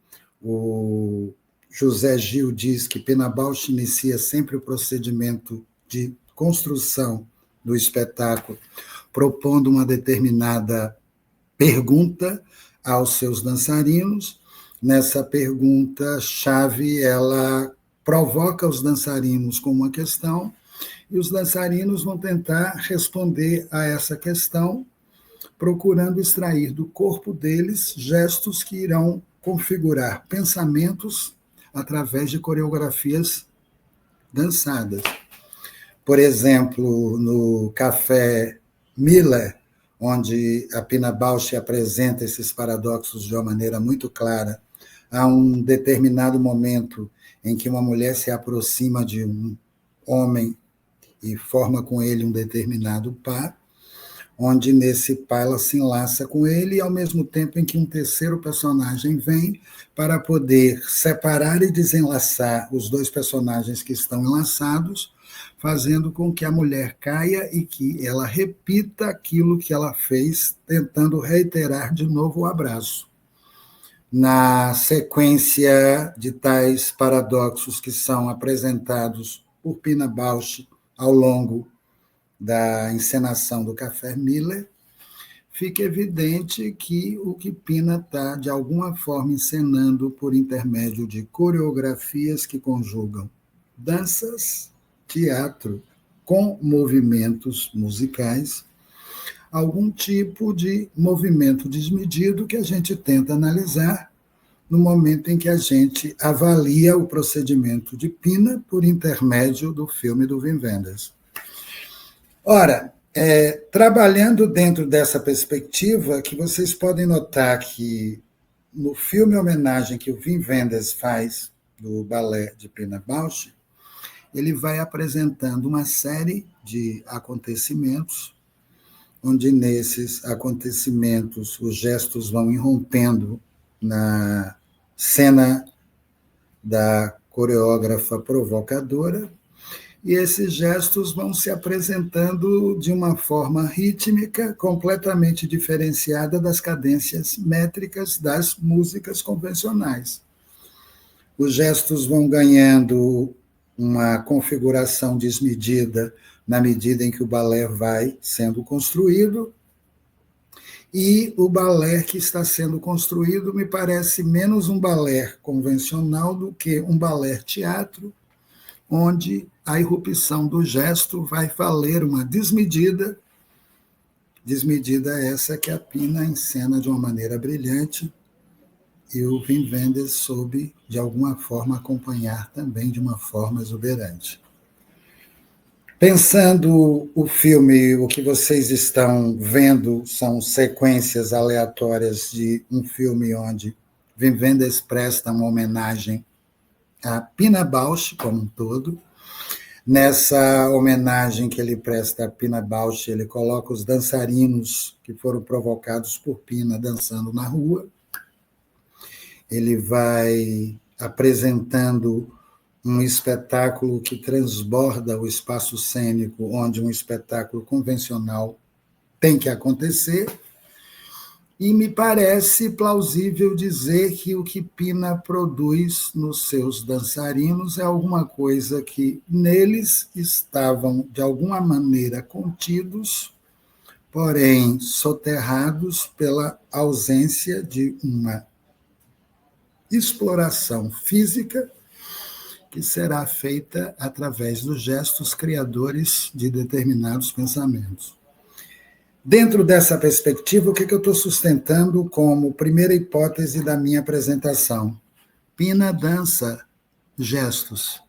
o José Gil diz que Pina Bausch inicia sempre o procedimento de construção do espetáculo, propondo uma determinada pergunta aos seus dançarinos. Nessa pergunta-chave, ela provoca os dançarinos com uma questão, e os dançarinos vão tentar responder a essa questão, procurando extrair do corpo deles gestos que irão configurar pensamentos através de coreografias dançadas. Por exemplo, no Café Miller, onde a Pina Bausch apresenta esses paradoxos de uma maneira muito clara, há um determinado momento em que uma mulher se aproxima de um homem e forma com ele um determinado par, onde nesse par ela se enlaça com ele, e ao mesmo tempo em que um terceiro personagem vem para poder separar e desenlaçar os dois personagens que estão enlaçados, fazendo com que a mulher caia e que ela repita aquilo que ela fez, tentando reiterar de novo o abraço. Na sequência de tais paradoxos que são apresentados por Pina Bausch ao longo da encenação do Café Miller, fica evidente que o que Pina está, de alguma forma, encenando por intermédio de coreografias que conjugam danças, teatro, com movimentos musicais, algum tipo de movimento desmedido que a gente tenta analisar no momento em que a gente avalia o procedimento de Pina por intermédio do filme do Wim Wenders. Ora, trabalhando dentro dessa perspectiva, que vocês podem notar que no filme homenagem que o Wim Wenders faz do balé de Pina Bausch, ele vai apresentando uma série de acontecimentos, onde nesses acontecimentos os gestos vão irrompendo na cena da coreógrafa provocadora, e esses gestos vão se apresentando de uma forma rítmica completamente diferenciada das cadências métricas das músicas convencionais. Os gestos vão ganhando uma configuração desmedida na medida em que o balé vai sendo construído, e o balé que está sendo construído me parece menos um balé convencional do que um balé teatro, onde a irrupção do gesto vai valer uma desmedida essa que a Pina encena de uma maneira brilhante, e o Wim Wenders soube, de alguma forma, acompanhar também de uma forma exuberante. Pensando o filme, o que vocês estão vendo são sequências aleatórias de um filme onde Wim Wenders presta uma homenagem a Pina Bausch como um todo. Nessa homenagem que ele presta a Pina Bausch, ele coloca os dançarinos que foram provocados por Pina dançando na rua. Ele vai apresentando um espetáculo que transborda o espaço cênico, onde um espetáculo convencional tem que acontecer, e me parece plausível dizer que o que Pina produz nos seus dançarinos é alguma coisa que neles estavam, de alguma maneira, contidos, porém soterrados pela ausência de uma exploração física que será feita através dos gestos criadores de determinados pensamentos. Dentro dessa perspectiva, o que eu estou sustentando como primeira hipótese da minha apresentação? Pina dança gestos,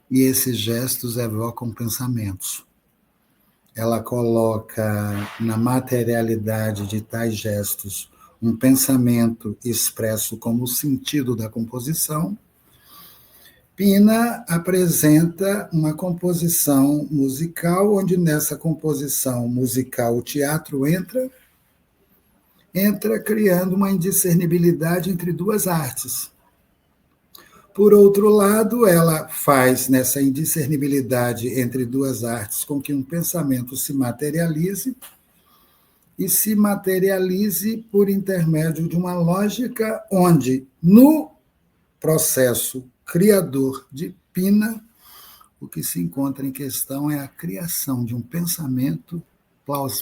e esses gestos evocam pensamentos. Ela coloca na materialidade de tais gestos um pensamento expresso como o sentido da composição. Pina apresenta uma composição musical, onde nessa composição musical o teatro entra criando uma indiscernibilidade entre duas artes. Por outro lado, ela faz nessa indiscernibilidade entre duas artes com que um pensamento se materialize, e se materialize por intermédio de uma lógica onde, no processo criador de Pina, o que se encontra em questão é a criação de um pensamento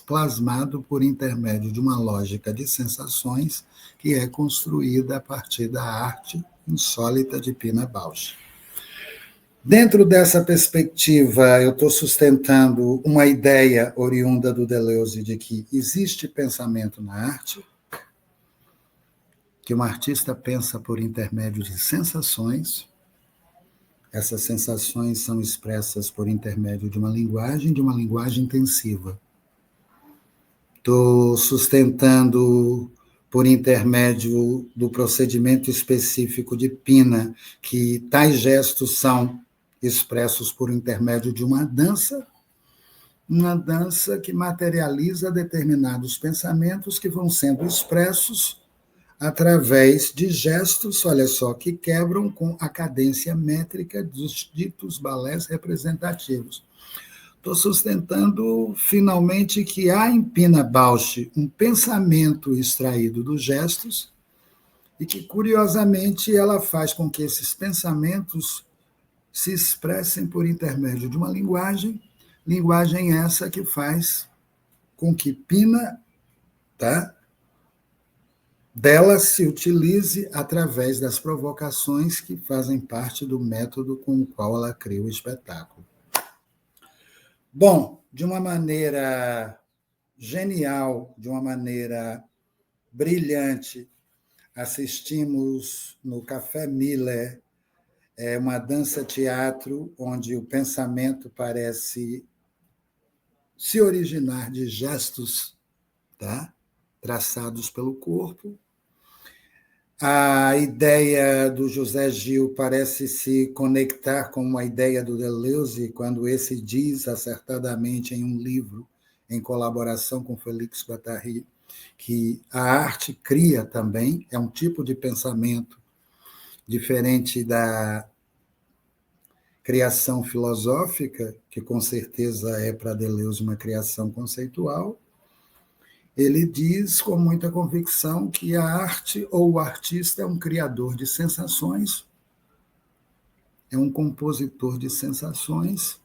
plasmado por intermédio de uma lógica de sensações que é construída a partir da arte insólita de Pina Bausch. Dentro dessa perspectiva, eu estou sustentando uma ideia oriunda do Deleuze de que existe pensamento na arte, que um artista pensa por intermédio de sensações. Essas sensações são expressas por intermédio de uma linguagem intensiva. Estou sustentando, por intermédio do procedimento específico de Pina, que tais gestos são expressos por intermédio de uma dança que materializa determinados pensamentos que vão sendo expressos através de gestos, olha só, que quebram com a cadência métrica dos ditos balés representativos. Estou sustentando, finalmente, que há em Pina Bausch um pensamento extraído dos gestos e que, curiosamente, ela faz com que esses pensamentos se expressem por intermédio de uma linguagem Linguagem essa que faz com que Pina, dela se utilize através das provocações que fazem parte do método com o qual ela cria o espetáculo. Bom, de uma maneira genial, de uma maneira brilhante, assistimos no Café Miller uma dança-teatro onde o pensamento parece se originar de gestos, traçados pelo corpo. A ideia do José Gil parece se conectar com uma ideia do Deleuze, quando esse diz acertadamente em um livro, em colaboração com Félix Guattari, que a arte cria também, é um tipo de pensamento diferente da criação filosófica, que com certeza é para Deleuze uma criação conceitual. Ele diz com muita convicção que a arte ou o artista é um criador de sensações, é um compositor de sensações,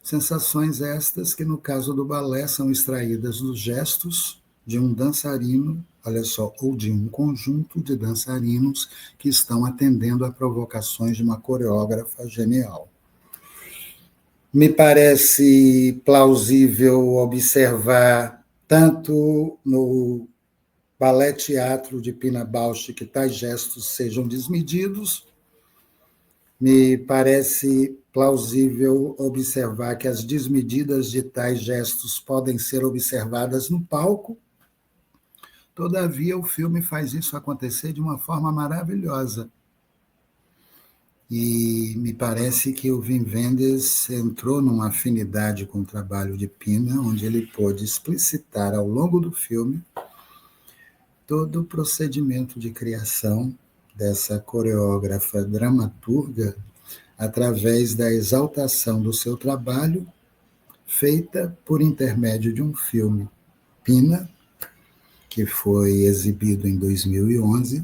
sensações estas que, no caso do balé, são extraídas dos gestos de um dançarino, olha só, ou de um conjunto de dançarinos que estão atendendo a provocações de uma coreógrafa genial. Me parece plausível observar, tanto no balé-teatro de Pina Bausch, que tais gestos sejam desmedidos, me parece plausível observar que as desmedidas de tais gestos podem ser observadas no palco. Todavia, o filme faz isso acontecer de uma forma maravilhosa. E me parece que o Wim Wenders entrou numa afinidade com o trabalho de Pina, onde ele pôde explicitar ao longo do filme todo o procedimento de criação dessa coreógrafa dramaturga através da exaltação do seu trabalho, feita por intermédio de um filme, Pina, que foi exibido em 2011,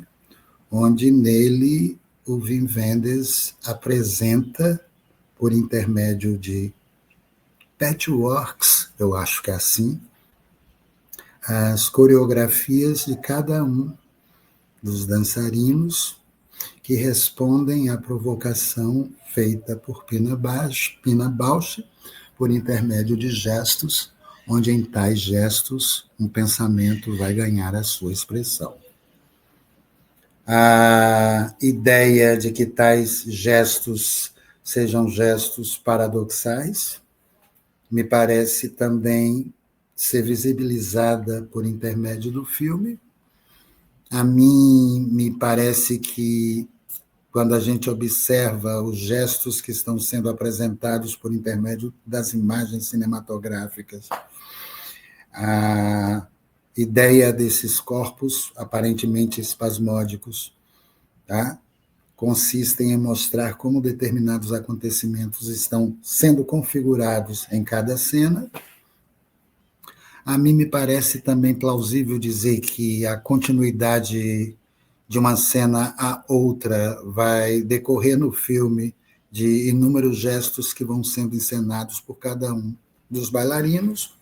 onde nele o Wim Wenders apresenta, por intermédio de patchworks, eu acho que é assim, as coreografias de cada um dos dançarinos que respondem à provocação feita por Pina Bausch, por intermédio de gestos, onde em tais gestos um pensamento vai ganhar a sua expressão. A ideia de que tais gestos sejam gestos paradoxais me parece também ser visibilizada por intermédio do filme. A mim me parece que, quando a gente observa os gestos que estão sendo apresentados por intermédio das imagens cinematográficas, a ideia desses corpos aparentemente espasmódicos, consistem em mostrar como determinados acontecimentos estão sendo configurados em cada cena. A mim me parece também plausível dizer que a continuidade de uma cena a outra vai decorrer no filme de inúmeros gestos que vão sendo encenados por cada um dos bailarinos.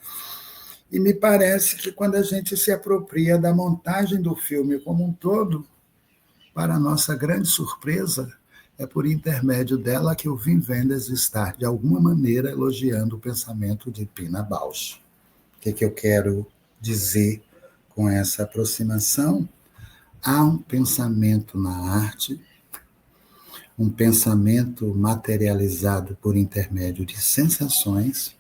E me parece que, quando a gente se apropria da montagem do filme como um todo, para a nossa grande surpresa, é por intermédio dela que o Wim Wenders está, de alguma maneira, elogiando o pensamento de Pina Bausch. O que eu quero dizer com essa aproximação? Há um pensamento na arte, um pensamento materializado por intermédio de sensações,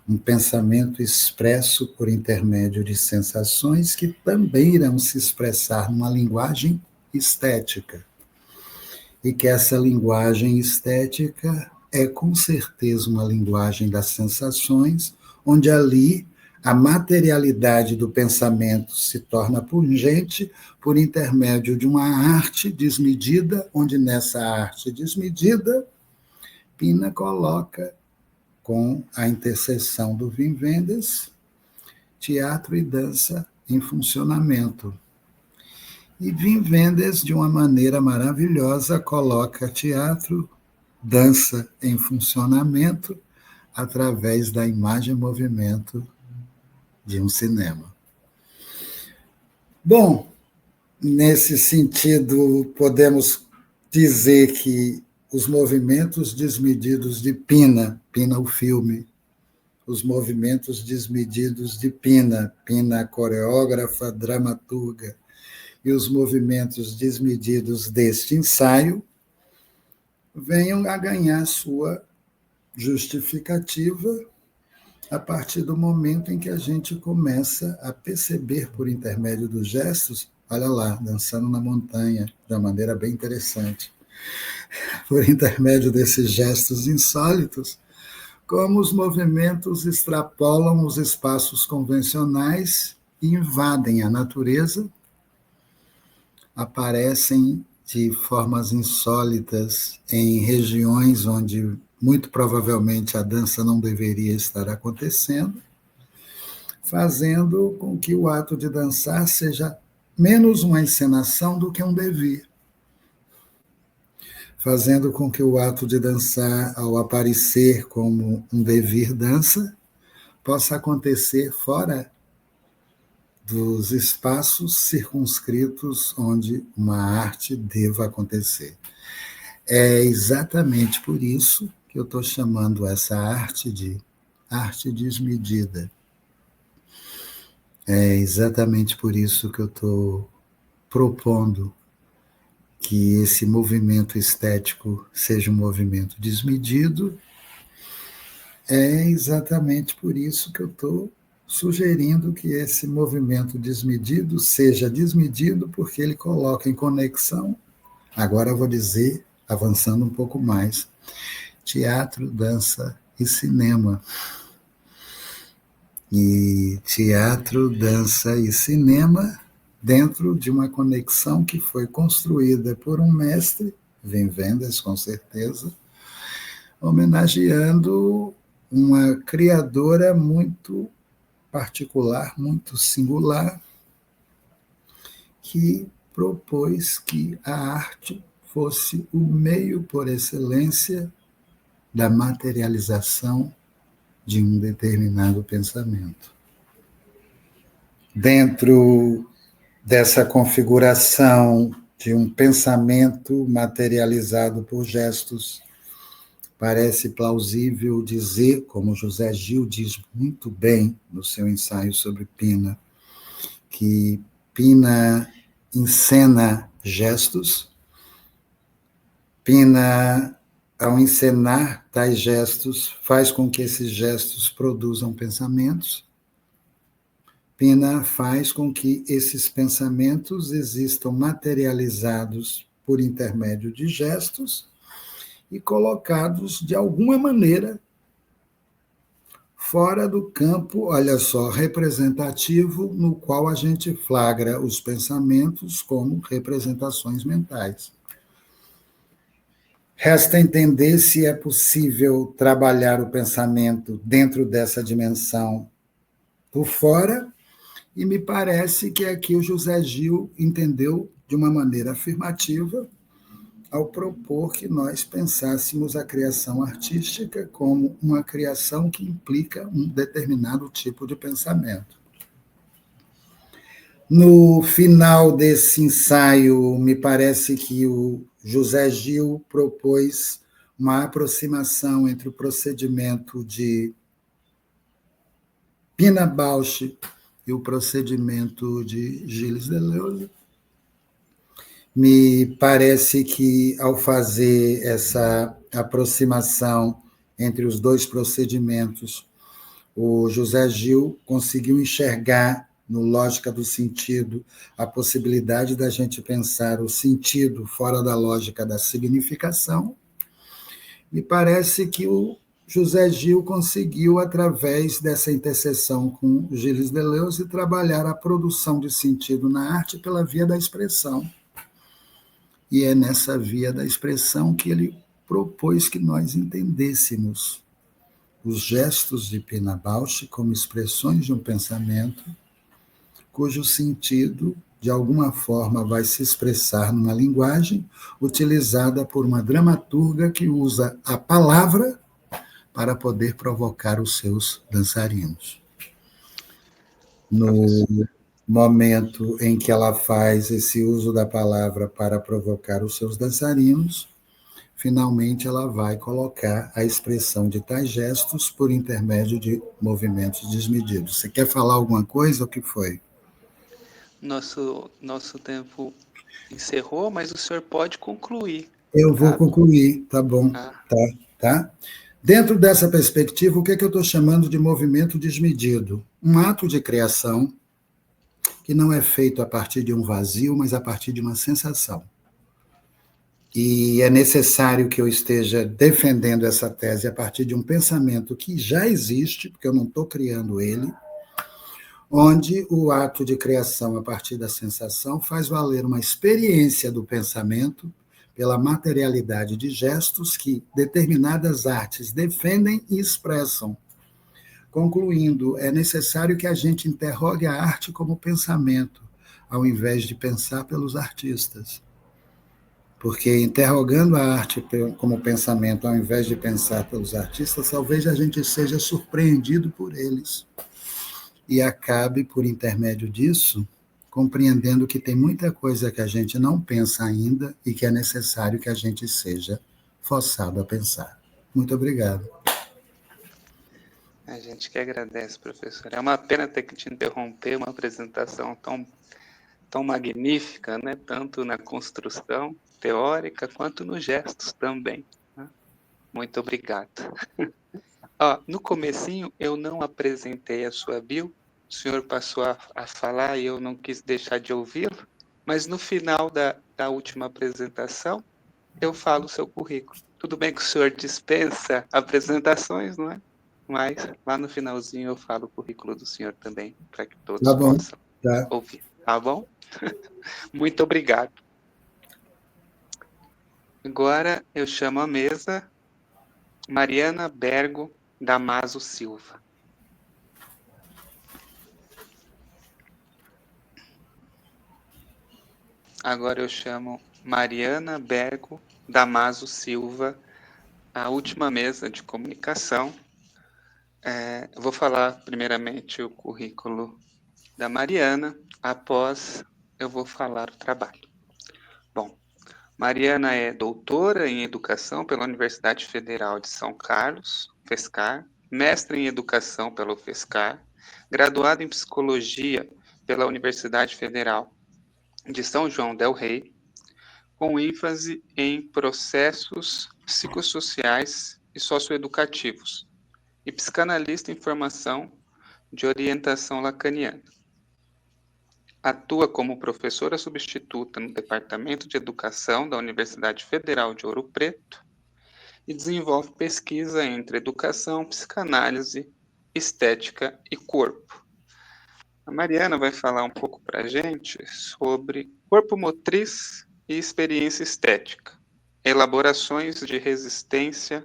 um pensamento expresso por intermédio de sensações que também irão se expressar numa linguagem estética. E que essa linguagem estética é, com certeza, uma linguagem das sensações, onde ali a materialidade do pensamento se torna pungente por intermédio de uma arte desmedida, onde nessa arte desmedida, Pina coloca, com a interseção do Wim Wenders, teatro e dança em funcionamento. E Wim Wenders, de uma maneira maravilhosa, coloca teatro, dança em funcionamento, através da imagem e movimento de um cinema. Bom, nesse sentido, podemos dizer que os movimentos desmedidos de Pina, o filme, os movimentos desmedidos de Pina, coreógrafa, dramaturga, e os movimentos desmedidos deste ensaio venham a ganhar sua justificativa a partir do momento em que a gente começa a perceber, por intermédio dos gestos, olha lá, dançando na montanha, de uma maneira bem interessante, por intermédio desses gestos insólitos, como os movimentos extrapolam os espaços convencionais e invadem a natureza, aparecem de formas insólitas em regiões onde muito provavelmente a dança não deveria estar acontecendo, fazendo com que o ato de dançar seja menos uma encenação do que um devir, fazendo com que o ato de dançar, ao aparecer como um devir dança, possa acontecer fora dos espaços circunscritos onde uma arte deva acontecer. É exatamente por isso que eu estou chamando essa arte de arte desmedida. É exatamente por isso que eu estou propondo que esse movimento estético seja um movimento desmedido. É exatamente por isso que eu estou sugerindo que esse movimento desmedido seja desmedido, porque ele coloca em conexão, agora eu vou dizer, avançando um pouco mais, teatro, dança e cinema. E teatro, dança e cinema dentro de uma conexão que foi construída por um mestre, Wim Wenders, com certeza, homenageando uma criadora muito particular, muito singular, que propôs que a arte fosse o meio por excelência da materialização de um determinado pensamento. Dentro dessa configuração de um pensamento materializado por gestos, parece plausível dizer, como José Gil diz muito bem no seu ensaio sobre Pina, que Pina encena gestos, Pina, ao encenar tais gestos, faz com que esses gestos produzam pensamentos, Pina faz com que esses pensamentos existam materializados por intermédio de gestos e colocados, de alguma maneira, fora do campo, olha só, representativo, no qual a gente flagra os pensamentos como representações mentais. Resta entender se é possível trabalhar o pensamento dentro dessa dimensão por fora, e me parece que aqui o José Gil entendeu de uma maneira afirmativa ao propor que nós pensássemos a criação artística como uma criação que implica um determinado tipo de pensamento. No final desse ensaio, me parece que o José Gil propôs uma aproximação entre o procedimento de Pina Bausch e o procedimento de Gilles Deleuze. Me parece que, ao fazer essa aproximação entre os dois procedimentos, o José Gil conseguiu enxergar, no Lógica do Sentido, a possibilidade da gente pensar o sentido fora da lógica da significação. Me parece que o José Gil conseguiu, através dessa interseção com Gilles Deleuze, trabalhar a produção de sentido na arte pela via da expressão. E é nessa via da expressão que ele propôs que nós entendêssemos os gestos de Pina Bausch como expressões de um pensamento cujo sentido, de alguma forma, vai se expressar numa linguagem utilizada por uma dramaturga que usa a palavra para poder provocar os seus dançarinos. No momento em que ela faz esse uso da palavra para provocar os seus dançarinos, finalmente ela vai colocar a expressão de tais gestos por intermédio de movimentos desmedidos. Você quer falar alguma coisa? O que foi? Nosso tempo encerrou, mas o senhor pode concluir. Eu vou concluir, tá bom. Tá? Dentro dessa perspectiva, o que eu estou chamando de movimento desmedido? Um ato de criação que não é feito a partir de um vazio, mas a partir de uma sensação. E é necessário que eu esteja defendendo essa tese a partir de um pensamento que já existe, porque eu não estou criando ele, onde o ato de criação a partir da sensação faz valer uma experiência do pensamento pela materialidade de gestos que determinadas artes defendem e expressam. Concluindo, é necessário que a gente interrogue a arte como pensamento, ao invés de pensar pelos artistas. Porque interrogando a arte como pensamento, ao invés de pensar pelos artistas, talvez a gente seja surpreendido por eles e acabe, por intermédio disso, compreendendo que tem muita coisa que a gente não pensa ainda e que é necessário que a gente seja forçado a pensar. Muito obrigado. A gente que agradece, professor. É uma pena ter que te interromper, uma apresentação tão magnífica, né? Tanto na construção teórica quanto nos gestos também. Né? Muito obrigado. No comecinho eu não apresentei a sua bio, o senhor passou a falar e eu não quis deixar de ouvi-lo, mas no final da última apresentação eu falo o seu currículo. Tudo bem que o senhor dispensa apresentações, não é? Mas lá no finalzinho eu falo o currículo do senhor também, para que todos possam ouvir. Tá bom? Muito obrigado. Agora eu chamo à mesa Mariana Bergo Damaso Silva. Agora eu chamo Mariana Bergo Damaso Silva, a última mesa de comunicação. Eu vou falar primeiramente o currículo da Mariana, após eu vou falar o trabalho. Bom, Mariana é doutora em Educação pela Universidade Federal de São Carlos, UFSCar, mestre em Educação pela UFSCar, graduada em Psicologia pela Universidade Federal de São João del Rei, com ênfase em processos psicossociais e socioeducativos, e psicanalista em formação de orientação lacaniana. Atua como professora substituta no Departamento de Educação da Universidade Federal de Ouro Preto e desenvolve pesquisa entre educação, psicanálise, estética e corpo. A Mariana vai falar um pouco para a gente sobre corpo motriz e experiência estética, elaborações de resistência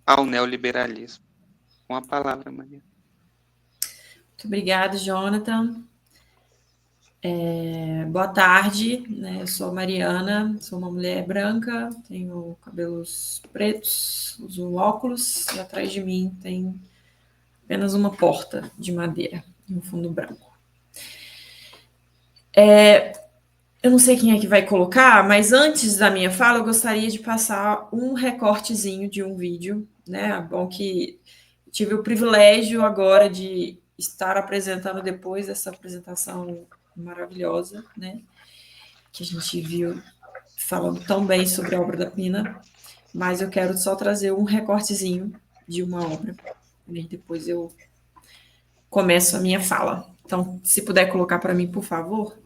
ao neoliberalismo. Com a palavra, Mariana. Muito obrigada, Jonathan. Boa tarde, né? Eu sou a Mariana, sou uma mulher branca, tenho cabelos pretos, uso óculos, e atrás de mim tem apenas uma porta de madeira e um fundo branco. Eu não sei quem é que vai colocar, mas antes da minha fala, eu gostaria de passar um recortezinho de um vídeo, né? Bom que tive o privilégio agora de estar apresentando depois dessa apresentação maravilhosa, né? Que a gente viu falando tão bem sobre a obra da Pina, mas eu quero só trazer um recortezinho de uma obra, e depois eu começo a minha fala. Então, se puder colocar para mim, por favor.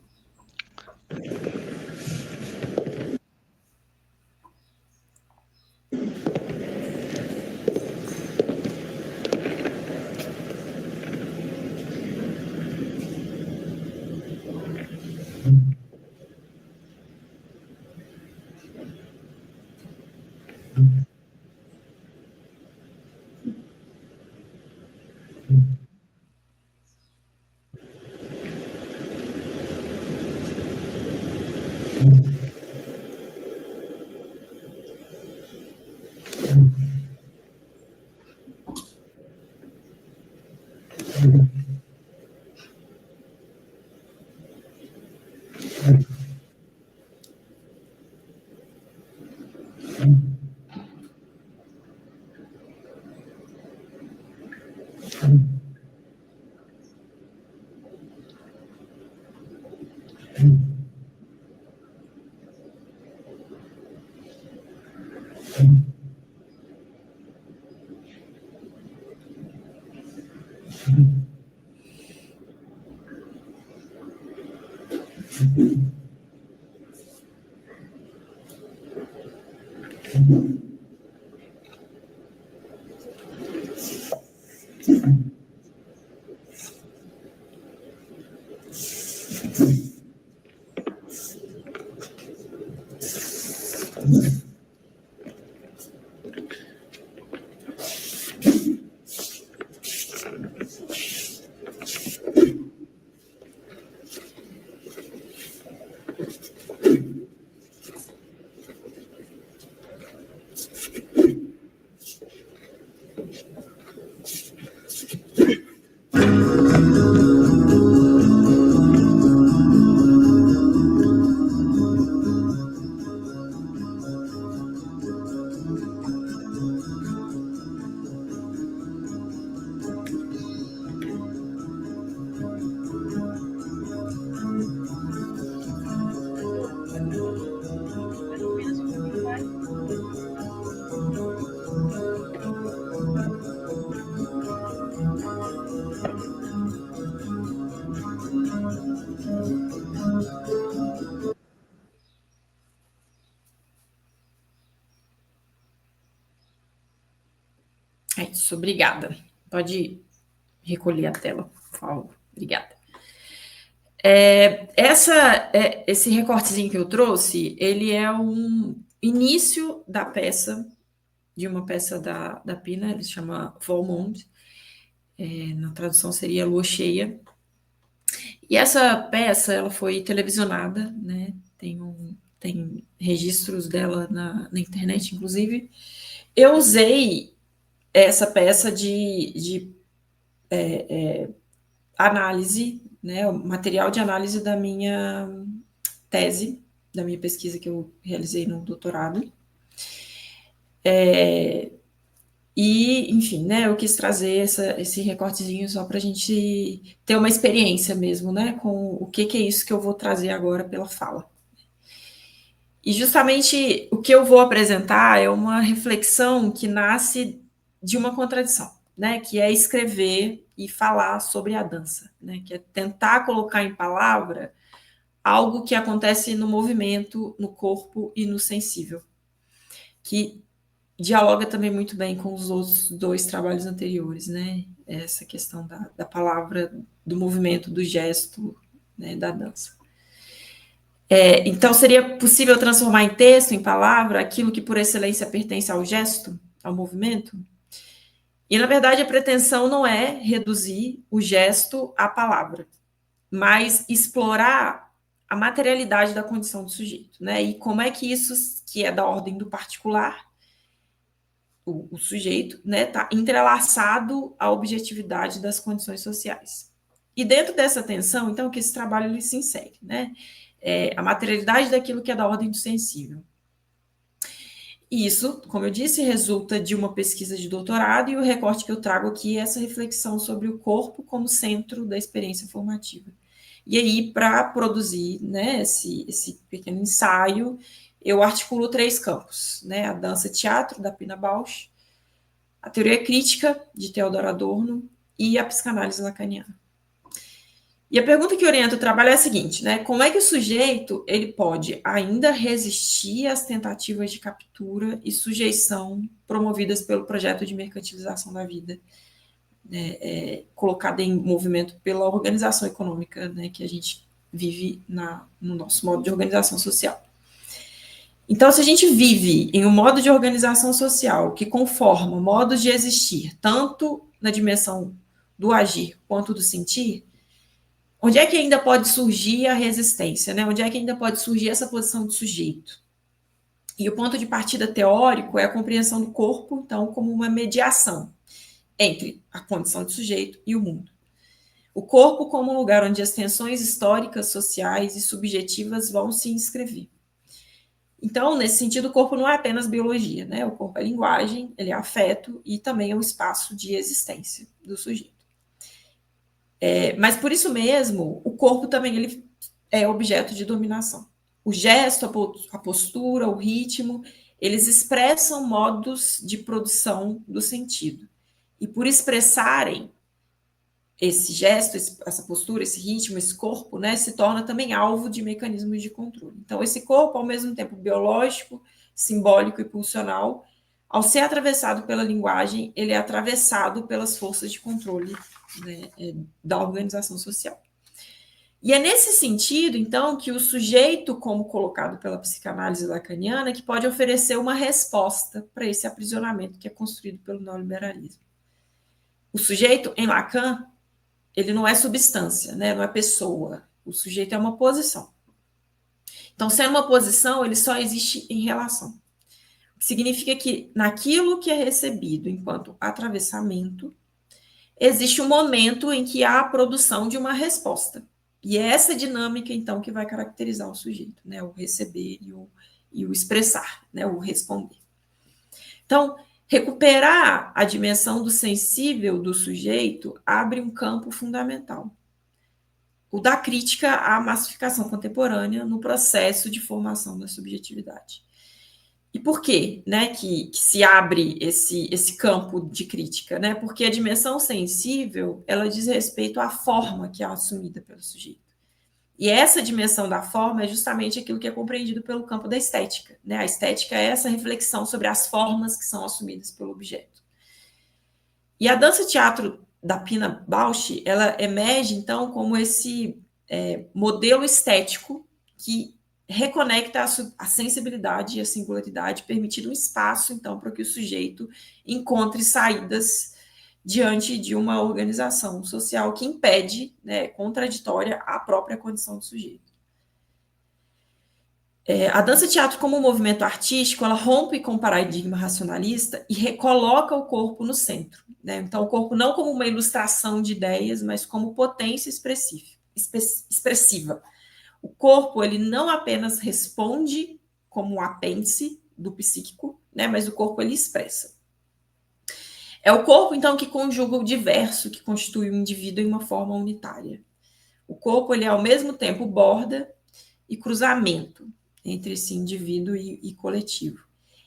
É isso, obrigada. Pode recolher a tela, por favor. Obrigada. Esse recortezinho que eu trouxe, ele é um início da peça, de uma peça da Pina, ele se chama Volmond, na tradução seria Lua Cheia. E essa peça, ela foi televisionada, né? Tem registros dela na internet, inclusive. Eu usei essa peça de análise, né, o material de análise da minha tese, da minha pesquisa que eu realizei no doutorado. E, enfim, né, eu quis trazer esse recortezinho só para a gente ter uma experiência mesmo, né, com o que é isso que eu vou trazer agora pela fala. E justamente o que eu vou apresentar é uma reflexão que nasce de uma contradição, né, que é escrever e falar sobre a dança, né, que é tentar colocar em palavra algo que acontece no movimento, no corpo e no sensível, que dialoga também muito bem com os outros dois trabalhos anteriores, né, essa questão da palavra, do movimento, do gesto, né, da dança. Então, seria possível transformar em texto, em palavra, aquilo que por excelência pertence ao gesto, ao movimento? E, na verdade, a pretensão não é reduzir o gesto à palavra, mas explorar a materialidade da condição do sujeito, né? E como é que isso, que é da ordem do particular, o sujeito, né, está entrelaçado à objetividade das condições sociais. E dentro dessa tensão, então, que esse trabalho ele se insere, né? A materialidade daquilo que é da ordem do sensível. E isso, como eu disse, resulta de uma pesquisa de doutorado, e o recorte que eu trago aqui é essa reflexão sobre o corpo como centro da experiência formativa. E aí, para produzir, né, esse pequeno ensaio, eu articulo 3 campos, né, a dança-teatro, da Pina Bausch, a teoria crítica, de Theodor Adorno, e a psicanálise lacaniana. E a pergunta que orienta o trabalho é a seguinte, né? Como é que o sujeito ele pode ainda resistir às tentativas de captura e sujeição promovidas pelo projeto de mercantilização da vida, né, colocada em movimento pela organização econômica, né, que a gente vive no nosso modo de organização social? Então, se a gente vive em um modo de organização social que conforma modos de existir, tanto na dimensão do agir quanto do sentir, onde é que ainda pode surgir a resistência, né? Onde é que ainda pode surgir essa posição de sujeito? E o ponto de partida teórico é a compreensão do corpo, então, como uma mediação entre a condição de sujeito e o mundo. O corpo como um lugar onde as tensões históricas, sociais e subjetivas vão se inscrever. Então, nesse sentido, o corpo não é apenas biologia, né? O corpo é linguagem, ele é afeto e também é um espaço de existência do sujeito. Mas por isso mesmo, o corpo também ele é objeto de dominação. O gesto, a postura, o ritmo, eles expressam modos de produção do sentido. E por expressarem esse gesto, essa postura, esse ritmo, esse corpo, né, se torna também alvo de mecanismos de controle. Então, esse corpo, ao mesmo tempo biológico, simbólico e pulsional, ao ser atravessado pela linguagem, ele é atravessado pelas forças de controle, né, da organização social. E é nesse sentido, então, que o sujeito, como colocado pela psicanálise lacaniana, que pode oferecer uma resposta para esse aprisionamento que é construído pelo neoliberalismo. O sujeito, em Lacan, ele não é substância, né? Não é pessoa. O sujeito é uma posição. Então, sendo uma posição, ele só existe em relação. O que significa que, naquilo que é recebido enquanto atravessamento, existe um momento em que há a produção de uma resposta. E é essa dinâmica, então, que vai caracterizar o sujeito, né? O receber e o expressar, né? O responder. Então, recuperar a dimensão do sensível do sujeito abre um campo fundamental. O da crítica à massificação contemporânea no processo de formação da subjetividade. E por quê, né, que se abre esse campo de crítica? Né? Porque a dimensão sensível, ela diz respeito à forma que é assumida pelo sujeito. E essa dimensão da forma é justamente aquilo que é compreendido pelo campo da estética. Né? A estética é essa reflexão sobre as formas que são assumidas pelo objeto. E a dança-teatro da Pina Bausch, ela emerge, então, como esse modelo estético que reconecta a sensibilidade e a singularidade, permitindo um espaço, então, para que o sujeito encontre saídas diante de uma organização social que impede, né, contraditória à própria condição do sujeito. A dança-teatro como um movimento artístico, ela rompe com o paradigma racionalista e recoloca o corpo no centro. Né? Então, o corpo não como uma ilustração de ideias, mas como potência expressiva. O corpo, ele não apenas responde como um apêndice do psíquico, né, mas o corpo, ele expressa. É o corpo, então, que conjuga o diverso, que constitui o indivíduo em uma forma unitária. O corpo, ele é, ao mesmo tempo, borda e cruzamento entre esse indivíduo e coletivo.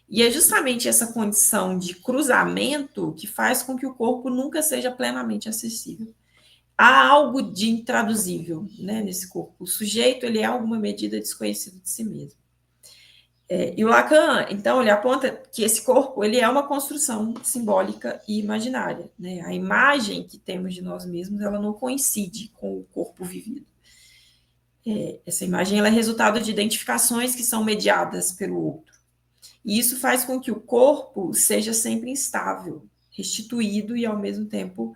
E é justamente essa condição de cruzamento que faz com que o corpo nunca seja plenamente acessível. Há algo de intraduzível, né, nesse corpo. O sujeito, ele é, em alguma medida, desconhecido de si mesmo. E o Lacan, então, ele aponta que esse corpo, ele é uma construção simbólica e imaginária. Né? A imagem que temos de nós mesmos, ela não coincide com o corpo vivido. Essa imagem, ela é resultado de identificações que são mediadas pelo outro. E isso faz com que o corpo seja sempre instável, restituído e, ao mesmo tempo,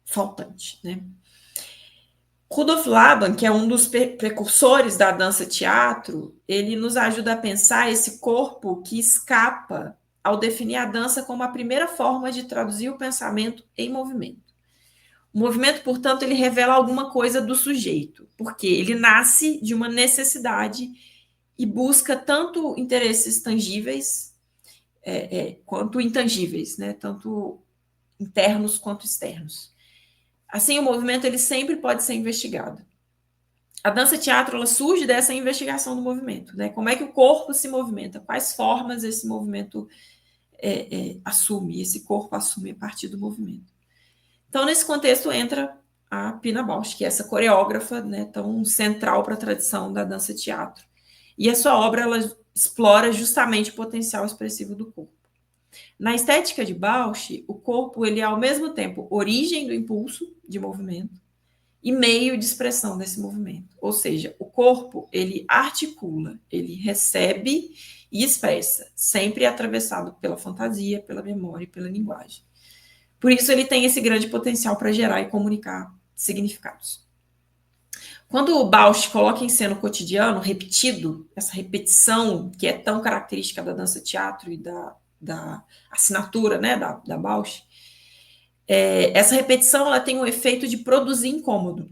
faltante, né? Rudolf Laban, que é um dos precursores da dança-teatro, ele nos ajuda a pensar esse corpo que escapa ao definir a dança como a primeira forma de traduzir o pensamento em movimento. O movimento, portanto, ele revela alguma coisa do sujeito, porque ele nasce de uma necessidade e busca tanto interesses tangíveis quanto intangíveis, né? Tanto internos quanto externos. Assim, o movimento ele sempre pode ser investigado. A dança-teatro ela surge dessa investigação do movimento. Né? Como é que o corpo se movimenta? Quais formas esse movimento assume? Esse corpo assume a partir do movimento. Então, nesse contexto, entra a Pina Bausch, que é essa coreógrafa, né, tão central para a tradição da dança-teatro. E a sua obra ela explora justamente o potencial expressivo do corpo. Na estética de Bausch, o corpo ele é, ao mesmo tempo, origem do impulso de movimento e meio de expressão desse movimento. Ou seja, o corpo ele articula, ele recebe e expressa, sempre atravessado pela fantasia, pela memória e pela linguagem. Por isso, ele tem esse grande potencial para gerar e comunicar significados. Quando o Bausch coloca em cena o cotidiano repetido, essa repetição que é tão característica da dança-teatro e da assinatura, né, da Bausch, essa repetição ela tem o efeito de produzir incômodo.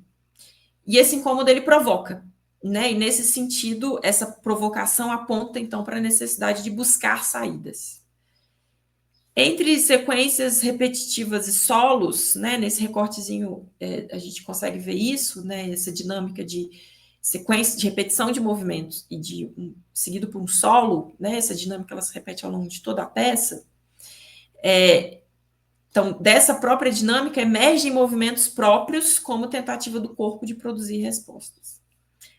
E esse incômodo ele provoca, né? E nesse sentido, essa provocação aponta então para a necessidade de buscar saídas. Entre sequências repetitivas e solos, né, nesse recortezinho a gente consegue ver isso, né, essa dinâmica de sequência de repetição de movimentos e seguido por um solo, né, essa dinâmica ela se repete ao longo de toda a peça. Então, dessa própria dinâmica emergem movimentos próprios como tentativa do corpo de produzir respostas.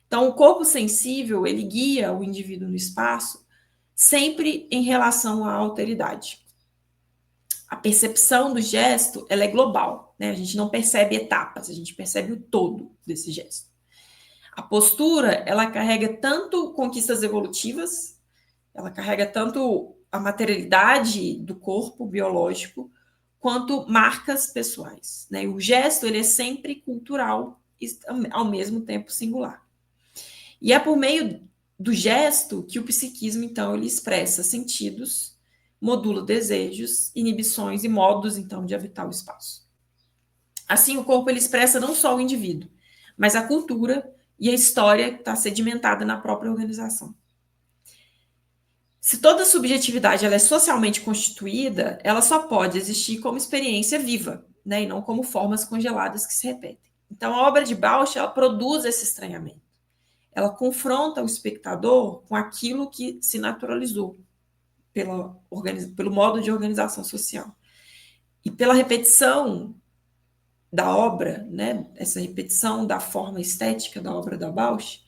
Então, o corpo sensível, ele guia o indivíduo no espaço sempre em relação à alteridade. A percepção do gesto, ela é global, né? A gente não percebe etapas, a gente percebe o todo desse gesto. A postura, ela carrega tanto conquistas evolutivas, ela carrega tanto a materialidade do corpo biológico, quanto marcas pessoais, né? O gesto, ele é sempre cultural e ao mesmo tempo singular. E é por meio do gesto que o psiquismo, então, ele expressa sentidos, modula desejos, inibições e modos, então, de habitar o espaço. Assim, o corpo ele expressa não só o indivíduo, mas a cultura e a história que está sedimentada na própria organização. Se toda subjetividade ela é socialmente constituída, ela só pode existir como experiência viva, né, e não como formas congeladas que se repetem. Então, a obra de Bausch ela produz esse estranhamento. Ela confronta o espectador com aquilo que se naturalizou pelo modo de organização social. E pela repetição da obra, né, essa repetição da forma estética da obra da Bausch,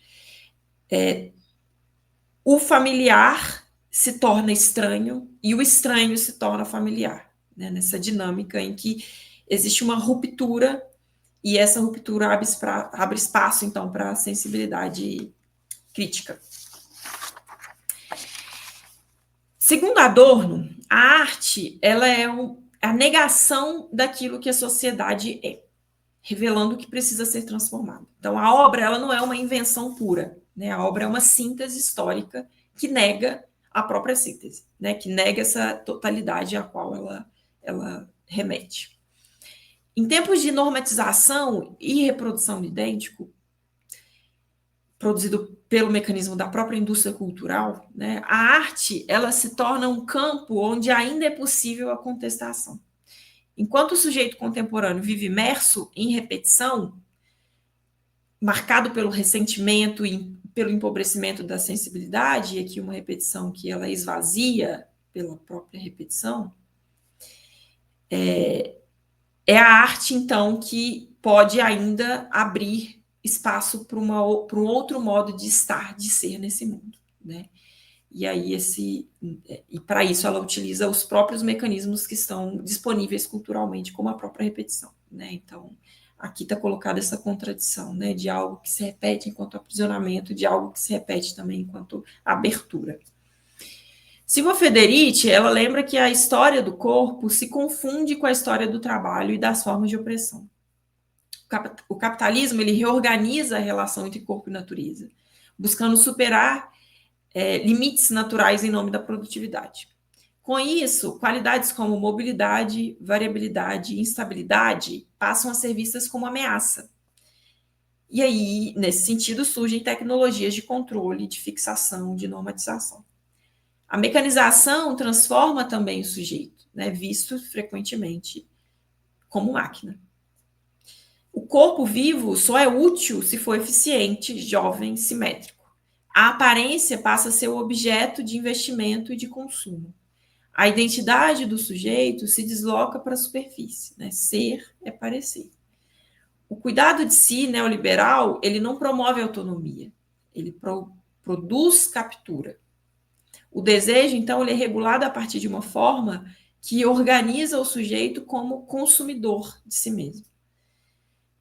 o familiar se torna estranho e o estranho se torna familiar, né, nessa dinâmica em que existe uma ruptura e essa ruptura abre espaço, então, para a sensibilidade crítica. Segundo Adorno, a arte ela é a negação daquilo que a sociedade é, revelando o que precisa ser transformado. Então, a obra ela não é uma invenção pura, né? A obra é uma síntese histórica que nega a própria síntese, né? Que nega essa totalidade à qual ela remete. Em tempos de normatização e reprodução de idêntico, produzido pelo mecanismo da própria indústria cultural, né, a arte ela se torna um campo onde ainda é possível a contestação. Enquanto o sujeito contemporâneo vive imerso em repetição, marcado pelo ressentimento e pelo empobrecimento da sensibilidade, e aqui uma repetição que ela esvazia pela própria repetição, é a arte, então, que pode ainda abrir espaço para um outro modo de estar, de ser nesse mundo, né? E aí para isso ela utiliza os próprios mecanismos que estão disponíveis culturalmente, como a própria repetição, né? Então, aqui está colocada essa contradição, né, de algo que se repete enquanto aprisionamento, de algo que se repete também enquanto abertura. Silvia Federici, ela lembra que a história do corpo se confunde com a história do trabalho e das formas de opressão. O capitalismo ele reorganiza a relação entre corpo e natureza, buscando superar limites naturais em nome da produtividade. Com isso, qualidades como mobilidade, variabilidade e instabilidade passam a ser vistas como ameaça. E aí, nesse sentido, surgem tecnologias de controle, de fixação, de normatização. A mecanização transforma também o sujeito, né, visto frequentemente como máquina. O corpo vivo só é útil se for eficiente, jovem, simétrico. A aparência passa a ser o objeto de investimento e de consumo. A identidade do sujeito se desloca para a superfície, né? Ser é parecer. O cuidado de si neoliberal, ele não promove autonomia, ele produz captura. O desejo, então, ele é regulado a partir de uma forma que organiza o sujeito como consumidor de si mesmo.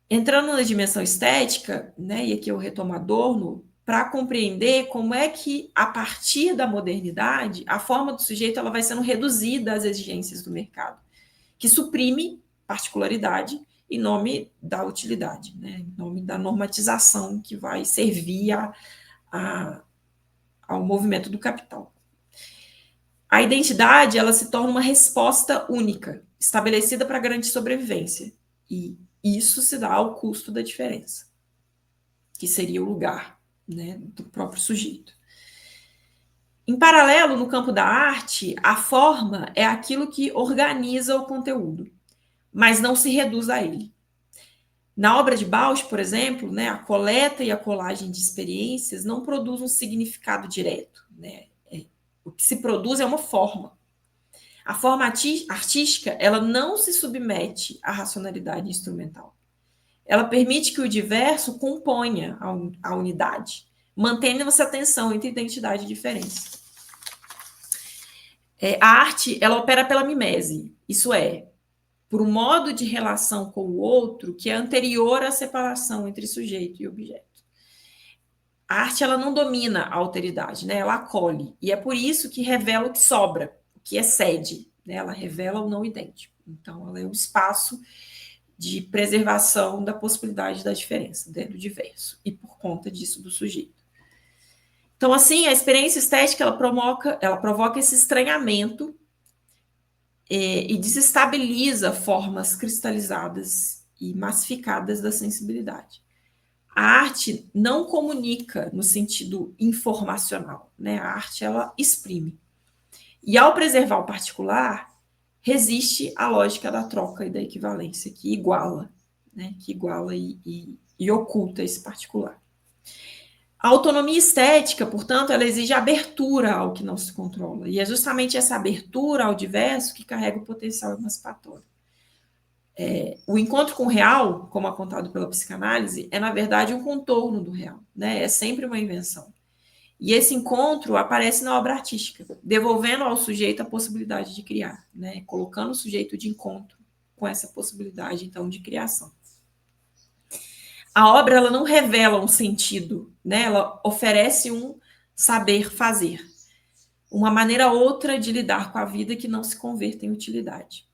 Entrando na dimensão estética, né, e aqui eu retomo Adorno, para compreender como é que, a partir da modernidade, a forma do sujeito ela vai sendo reduzida às exigências do mercado, que suprime particularidade em nome da utilidade, né, em nome da normatização que vai servir ao movimento do capital. A identidade, ela se torna uma resposta única, estabelecida para garantir sobrevivência. E isso se dá ao custo da diferença, que seria o lugar, né, do próprio sujeito. Em paralelo, no campo da arte, a forma é aquilo que organiza o conteúdo, mas não se reduz a ele. Na obra de Bausch, por exemplo, né, a coleta e a colagem de experiências não produz um significado direto, né? O que se produz é uma forma. A forma artística, ela não se submete à racionalidade instrumental. Ela permite que o diverso componha a unidade, mantendo essa tensão entre identidade e diferença. A arte, ela opera pela mimese, isso é, por um modo de relação com o outro que é anterior à separação entre sujeito e objeto. A arte, ela não domina a alteridade, né? Ela acolhe, e é por isso que revela o que sobra, o que excede, né? Ela revela o não idêntico. Então, ela é um espaço de preservação da possibilidade da diferença, do diverso, e por conta disso do sujeito. Então, assim, a experiência estética, ela provoca esse estranhamento e desestabiliza formas cristalizadas e massificadas da sensibilidade. A arte não comunica no sentido informacional, né? A arte, ela exprime. E ao preservar o particular, resiste à lógica da troca e da equivalência, que iguala, né? Que iguala e oculta esse particular. A autonomia estética, portanto, ela exige abertura ao que não se controla. E é justamente essa abertura ao diverso que carrega o potencial emancipatório. O encontro com o real, como é contado pela psicanálise, é, na verdade, um contorno do real, né? É sempre uma invenção. E esse encontro aparece na obra artística, devolvendo ao sujeito a possibilidade de criar, né? Colocando o sujeito de encontro com essa possibilidade, então, de criação. A obra, ela não revela um sentido, né? Ela oferece um saber fazer, uma maneira outra de lidar com a vida que não se converte em utilidade.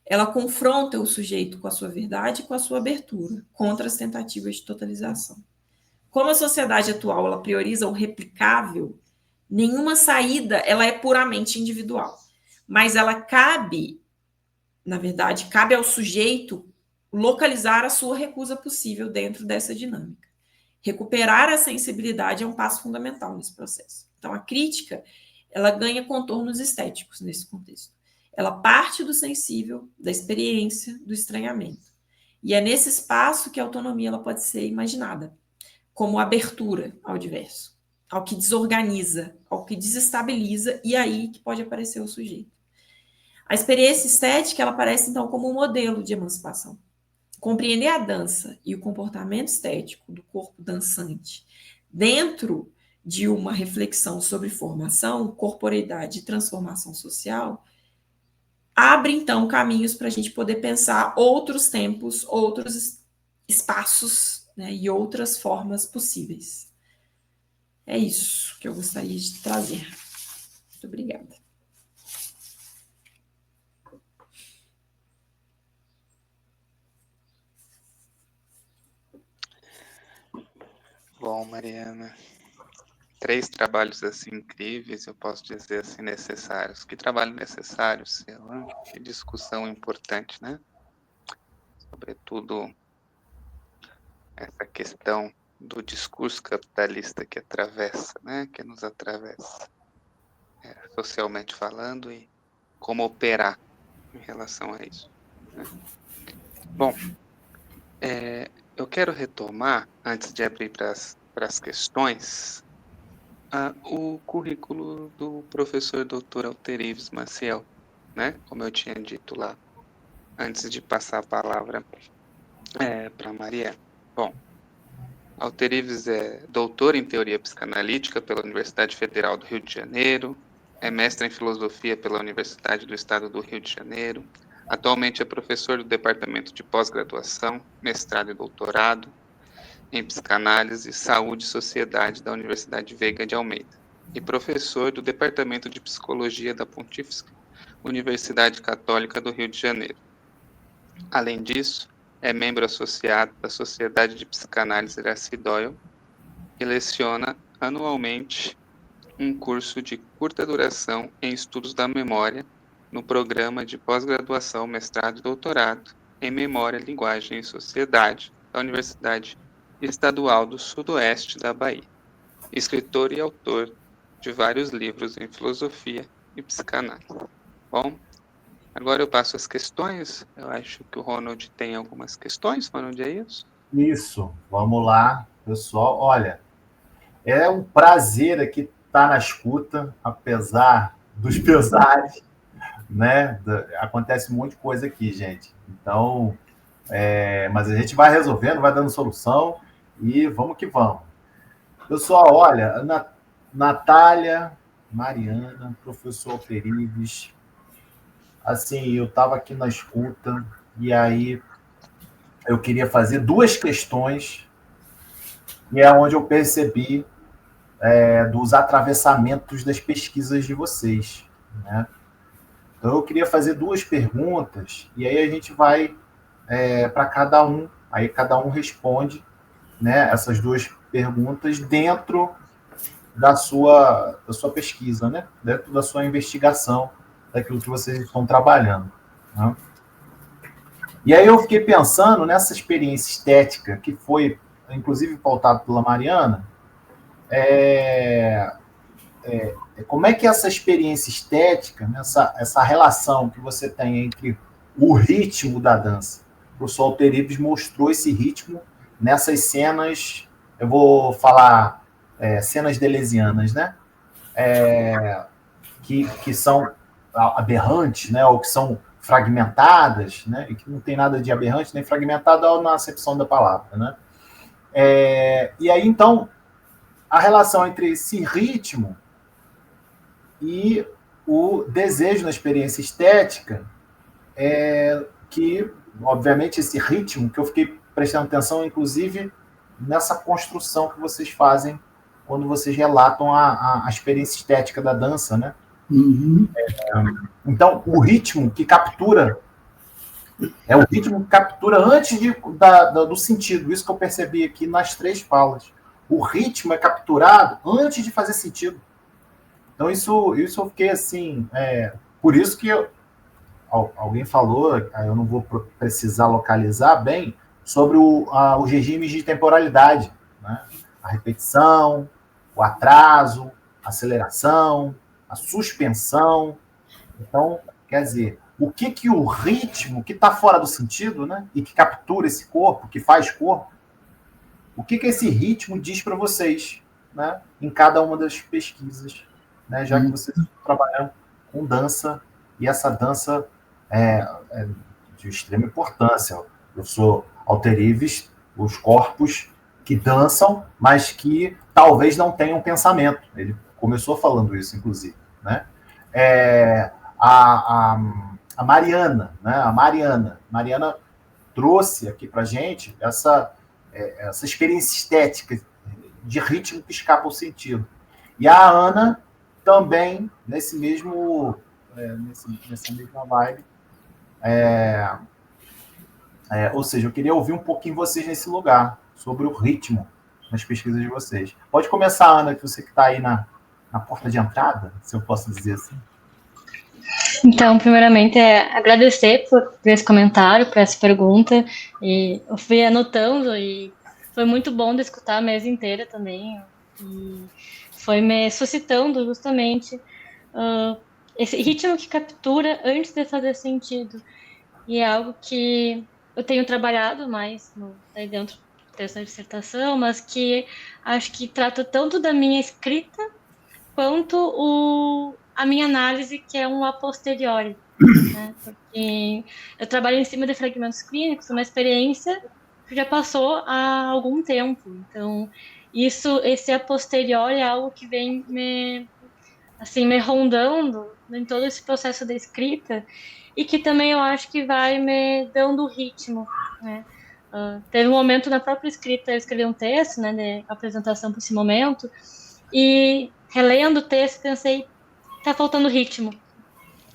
Ela confronta o sujeito com a sua verdade e com a sua abertura, contra as tentativas de totalização. Como a sociedade atual ela prioriza o replicável, nenhuma saída ela é puramente individual, mas ela cabe, na verdade, cabe ao sujeito localizar a sua recusa possível dentro dessa dinâmica. Recuperar a sensibilidade é um passo fundamental nesse processo. Então, a crítica, ela ganha contornos estéticos nesse contexto. Ela parte do sensível, da experiência, do estranhamento. E é nesse espaço que a autonomia ela pode ser imaginada, como abertura ao diverso, ao que desorganiza, ao que desestabiliza, e aí que pode aparecer o sujeito. A experiência estética, ela aparece, então, como um modelo de emancipação. Compreender a dança e o comportamento estético do corpo dançante dentro de uma reflexão sobre formação, corporeidade e transformação social abre, então, caminhos para a gente poder pensar outros tempos, outros espaços, né, e outras formas possíveis. É isso que eu gostaria de trazer. Muito obrigada. Bom, Mariana, 3 trabalhos assim incríveis, eu posso dizer assim, necessários. Que trabalho necessário, seu? Que discussão importante, né? Sobretudo essa questão do discurso capitalista que atravessa, né? Que nos atravessa, socialmente falando, e como operar em relação a isso, né? Bom, eu quero retomar, antes de abrir para as questões, o currículo do professor Dr. Alterives Maciel, né? Como eu tinha dito lá, antes de passar a palavra para a Maria. Bom, Alterives é doutor em teoria psicanalítica pela Universidade Federal do Rio de Janeiro, é mestre em filosofia pela Universidade do Estado do Rio de Janeiro, atualmente é professor do Departamento de Pós-Graduação, Mestrado e Doutorado em Psicanálise, Saúde e Sociedade da Universidade Veiga de Almeida e professor do Departamento de Psicologia da Pontifícia Universidade Católica do Rio de Janeiro. Além disso, é membro associado da Sociedade de Psicanálise Iracy Doyle e leciona anualmente um curso de curta duração em estudos da memória no programa de pós-graduação, mestrado e doutorado em Memória, Linguagem e Sociedade da Universidade Estadual do Sudoeste da Bahia. Escritor e autor de vários livros em filosofia e psicanálise. Bom, agora eu passo as questões. Eu acho que o Ronald tem algumas questões. Ronald, é isso? Isso, vamos lá, pessoal. Olha, é um prazer aqui estar na escuta, apesar dos pesares, né? Acontece muita coisa aqui, gente. Então, mas a gente vai resolvendo, vai dando solução e vamos que vamos. Pessoal, olha, Natália, Mariana, professor Alterives, assim, eu estava aqui na escuta e aí eu queria fazer 2 questões e é onde eu percebi dos atravessamentos das pesquisas de vocês, né? Então, eu queria fazer 2 perguntas e aí a gente vai para cada um, aí cada um responde, né, essas 2 perguntas dentro da sua pesquisa, né? Dentro da sua investigação, daquilo que vocês estão trabalhando, né? E aí eu fiquei pensando nessa experiência estética que foi, inclusive, pautada pela Mariana, como é que essa experiência estética, né, essa relação que você tem entre o ritmo da dança, o professor Alterives mostrou esse ritmo nessas cenas, eu vou falar cenas deleuzianas, né? Que são aberrantes, né? Ou que são fragmentadas, né? E que não tem nada de aberrante nem fragmentado na acepção da palavra, né? E aí, então, a relação entre esse ritmo e o desejo na experiência estética que, obviamente, esse ritmo que eu fiquei prestando atenção, inclusive, nessa construção que vocês fazem quando vocês relatam a experiência estética da dança, né? Uhum. Então, o ritmo que captura é o ritmo que captura antes do sentido. Isso que eu percebi aqui nas 3 falas. O ritmo é capturado antes de fazer sentido. Então, isso eu fiquei assim... por isso que alguém falou, eu não vou precisar localizar bem, sobre os regimes de temporalidade, né? A repetição, o atraso, a aceleração, a suspensão. Então, quer dizer, o que o ritmo que está fora do sentido, né, e que captura esse corpo, que faz corpo, o que esse ritmo diz para vocês, né, em cada uma das pesquisas, né, já que vocês estão trabalhando com dança, e essa dança é de extrema importância. O professor Alterives, os corpos que dançam, mas que talvez não tenham pensamento. Ele começou falando isso, inclusive, né? A Mariana, né? A Mariana trouxe aqui para a gente essa experiência estética de ritmo que escapa ao sentido. E a Ana também, nessa mesma vibe. Ou seja, eu queria ouvir um pouquinho vocês nesse lugar, sobre o ritmo nas pesquisas de vocês. Pode começar, Ana, que você que está aí na porta de entrada, se eu posso dizer assim. Então, primeiramente, agradecer por esse comentário, por essa pergunta. E eu fui anotando e foi muito bom de escutar a mesa inteira também. E foi me suscitando justamente esse ritmo que captura antes de fazer sentido. E é algo que eu tenho trabalhado mais aí dentro dessa dissertação, mas que acho que trata tanto da minha escrita quanto a minha análise, que é um a posteriori, né? Porque eu trabalho em cima de fragmentos clínicos, uma experiência que já passou há algum tempo. Então, esse a posteriori é algo que vem me rondando em todo esse processo da escrita e que também eu acho que vai me dando ritmo, né? Teve um momento na própria escrita, eu escrevi um texto, né, de apresentação para esse momento, e relendo o texto, pensei, tá faltando ritmo.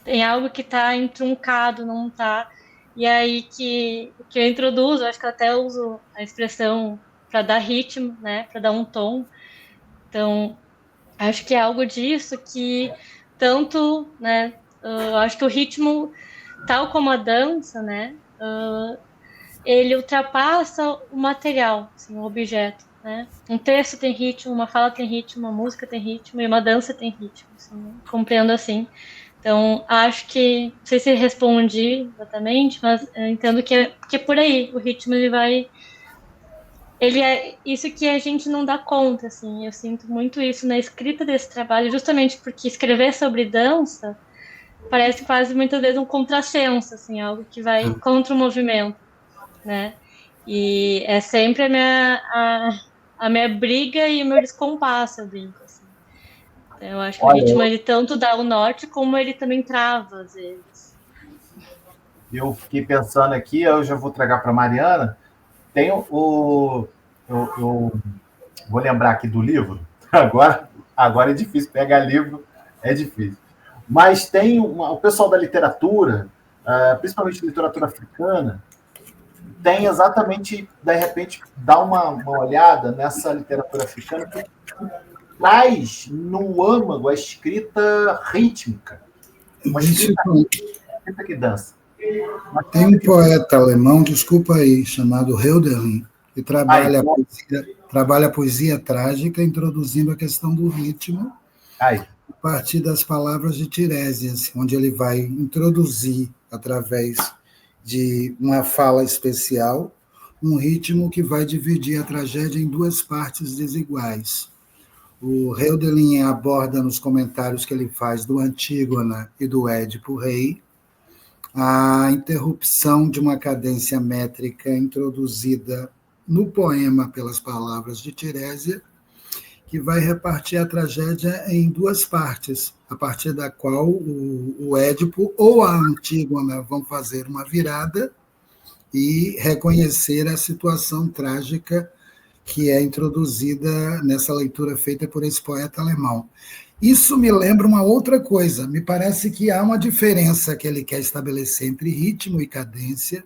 Tem algo que tá entroncado, não tá. E aí que eu introduzo, acho que eu até uso a expressão para dar ritmo, né, para dar um tom. Então, Acho que é algo disso que tanto, né, acho que o ritmo, tal como a dança, né, ele ultrapassa o material, assim, o objeto, né? Um texto tem ritmo, uma fala tem ritmo, uma música tem ritmo e uma dança tem ritmo, assim, né? Compreendo assim. Então, acho que, não sei se respondi exatamente, mas eu entendo que é por aí, o ritmo ele é isso que a gente não dá conta, assim, eu sinto muito isso na escrita desse trabalho, justamente porque escrever sobre dança parece quase muitas vezes um contrassenso, assim, algo que vai contra o movimento, né? E é sempre a minha briga e o meu descompasso, eu brinco, assim. Então, eu acho que o ritmo, Olha, ele tanto dá o norte, como ele também trava, às vezes. eu fiquei pensando aqui, eu já vou tragar para Mariana. Tem o. Eu vou lembrar aqui do livro. Agora é difícil. Pegar livro é difícil. Mas tem o pessoal da literatura, principalmente literatura africana, tem exatamente, de repente, dá uma olhada nessa literatura africana que traz no âmago a escrita rítmica. Uma escrita que dança. Tem um poeta alemão, desculpa aí, chamado Hölderlin, que trabalha a poesia trágica, introduzindo a questão do ritmo a partir das palavras de Tiresias, onde ele vai introduzir, através de uma fala especial, um ritmo que vai dividir a tragédia em duas partes desiguais. O Hölderlin aborda nos comentários que ele faz do Antígona e do Édipo Rei a interrupção de uma cadência métrica introduzida no poema pelas palavras de Tirésia, que vai repartir a tragédia em duas partes, a partir da qual o Édipo ou a Antígona vão fazer uma virada e reconhecer a situação trágica que é introduzida nessa leitura feita por esse poeta alemão. Isso me lembra uma outra coisa. Me parece que há uma diferença que ele quer estabelecer entre ritmo e cadência,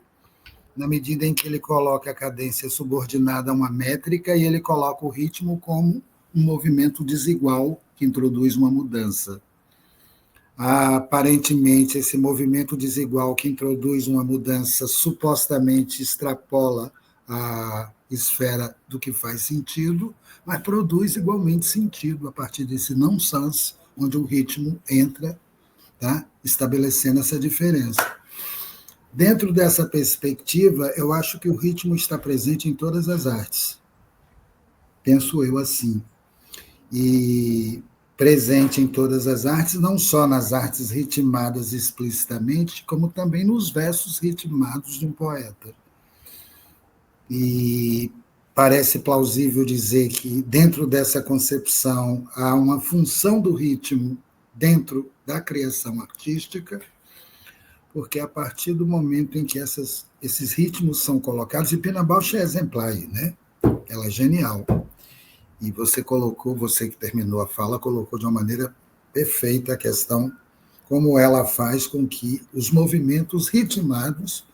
na medida em que ele coloca a cadência subordinada a uma métrica e ele coloca o ritmo como um movimento desigual que introduz uma mudança. Aparentemente, esse movimento desigual que introduz uma mudança supostamente extrapola a esfera do que faz sentido, mas produz igualmente sentido a partir desse nonsense, onde o ritmo entra, tá? Estabelecendo essa diferença. Dentro dessa perspectiva, eu acho que o ritmo está presente em todas as artes. Penso eu assim. E presente em todas as artes, não só nas artes ritmadas explicitamente, como também nos versos ritmados de um poeta. E parece plausível dizer que, dentro dessa concepção, há uma função do ritmo dentro da criação artística, porque a partir do momento em que esses ritmos são colocados, e Pina Bausch é exemplar aí, né? Ela é genial. E você que terminou a fala, colocou de uma maneira perfeita a questão, como ela faz com que os movimentos ritmados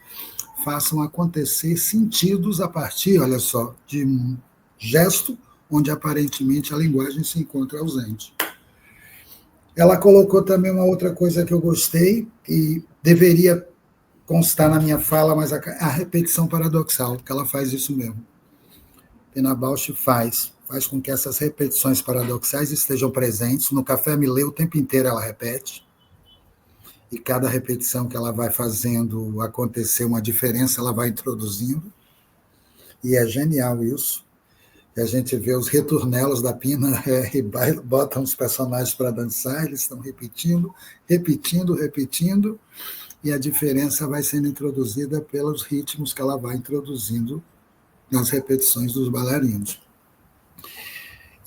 façam acontecer sentidos a partir, olha só, de um gesto onde aparentemente a linguagem se encontra ausente. Ela colocou também uma outra coisa que eu gostei, e deveria constar na minha fala, mas a repetição paradoxal, que ela faz isso mesmo. Pina Bausch faz com que essas repetições paradoxais estejam presentes. No Café Millet, o tempo inteiro ela repete, e cada repetição que ela vai fazendo acontecer uma diferença, ela vai introduzindo, e é genial isso. E a gente vê os retornelos da Pina, e botam os personagens para dançar, eles estão repetindo, e a diferença vai sendo introduzida pelos ritmos que ela vai introduzindo nas repetições dos bailarinos.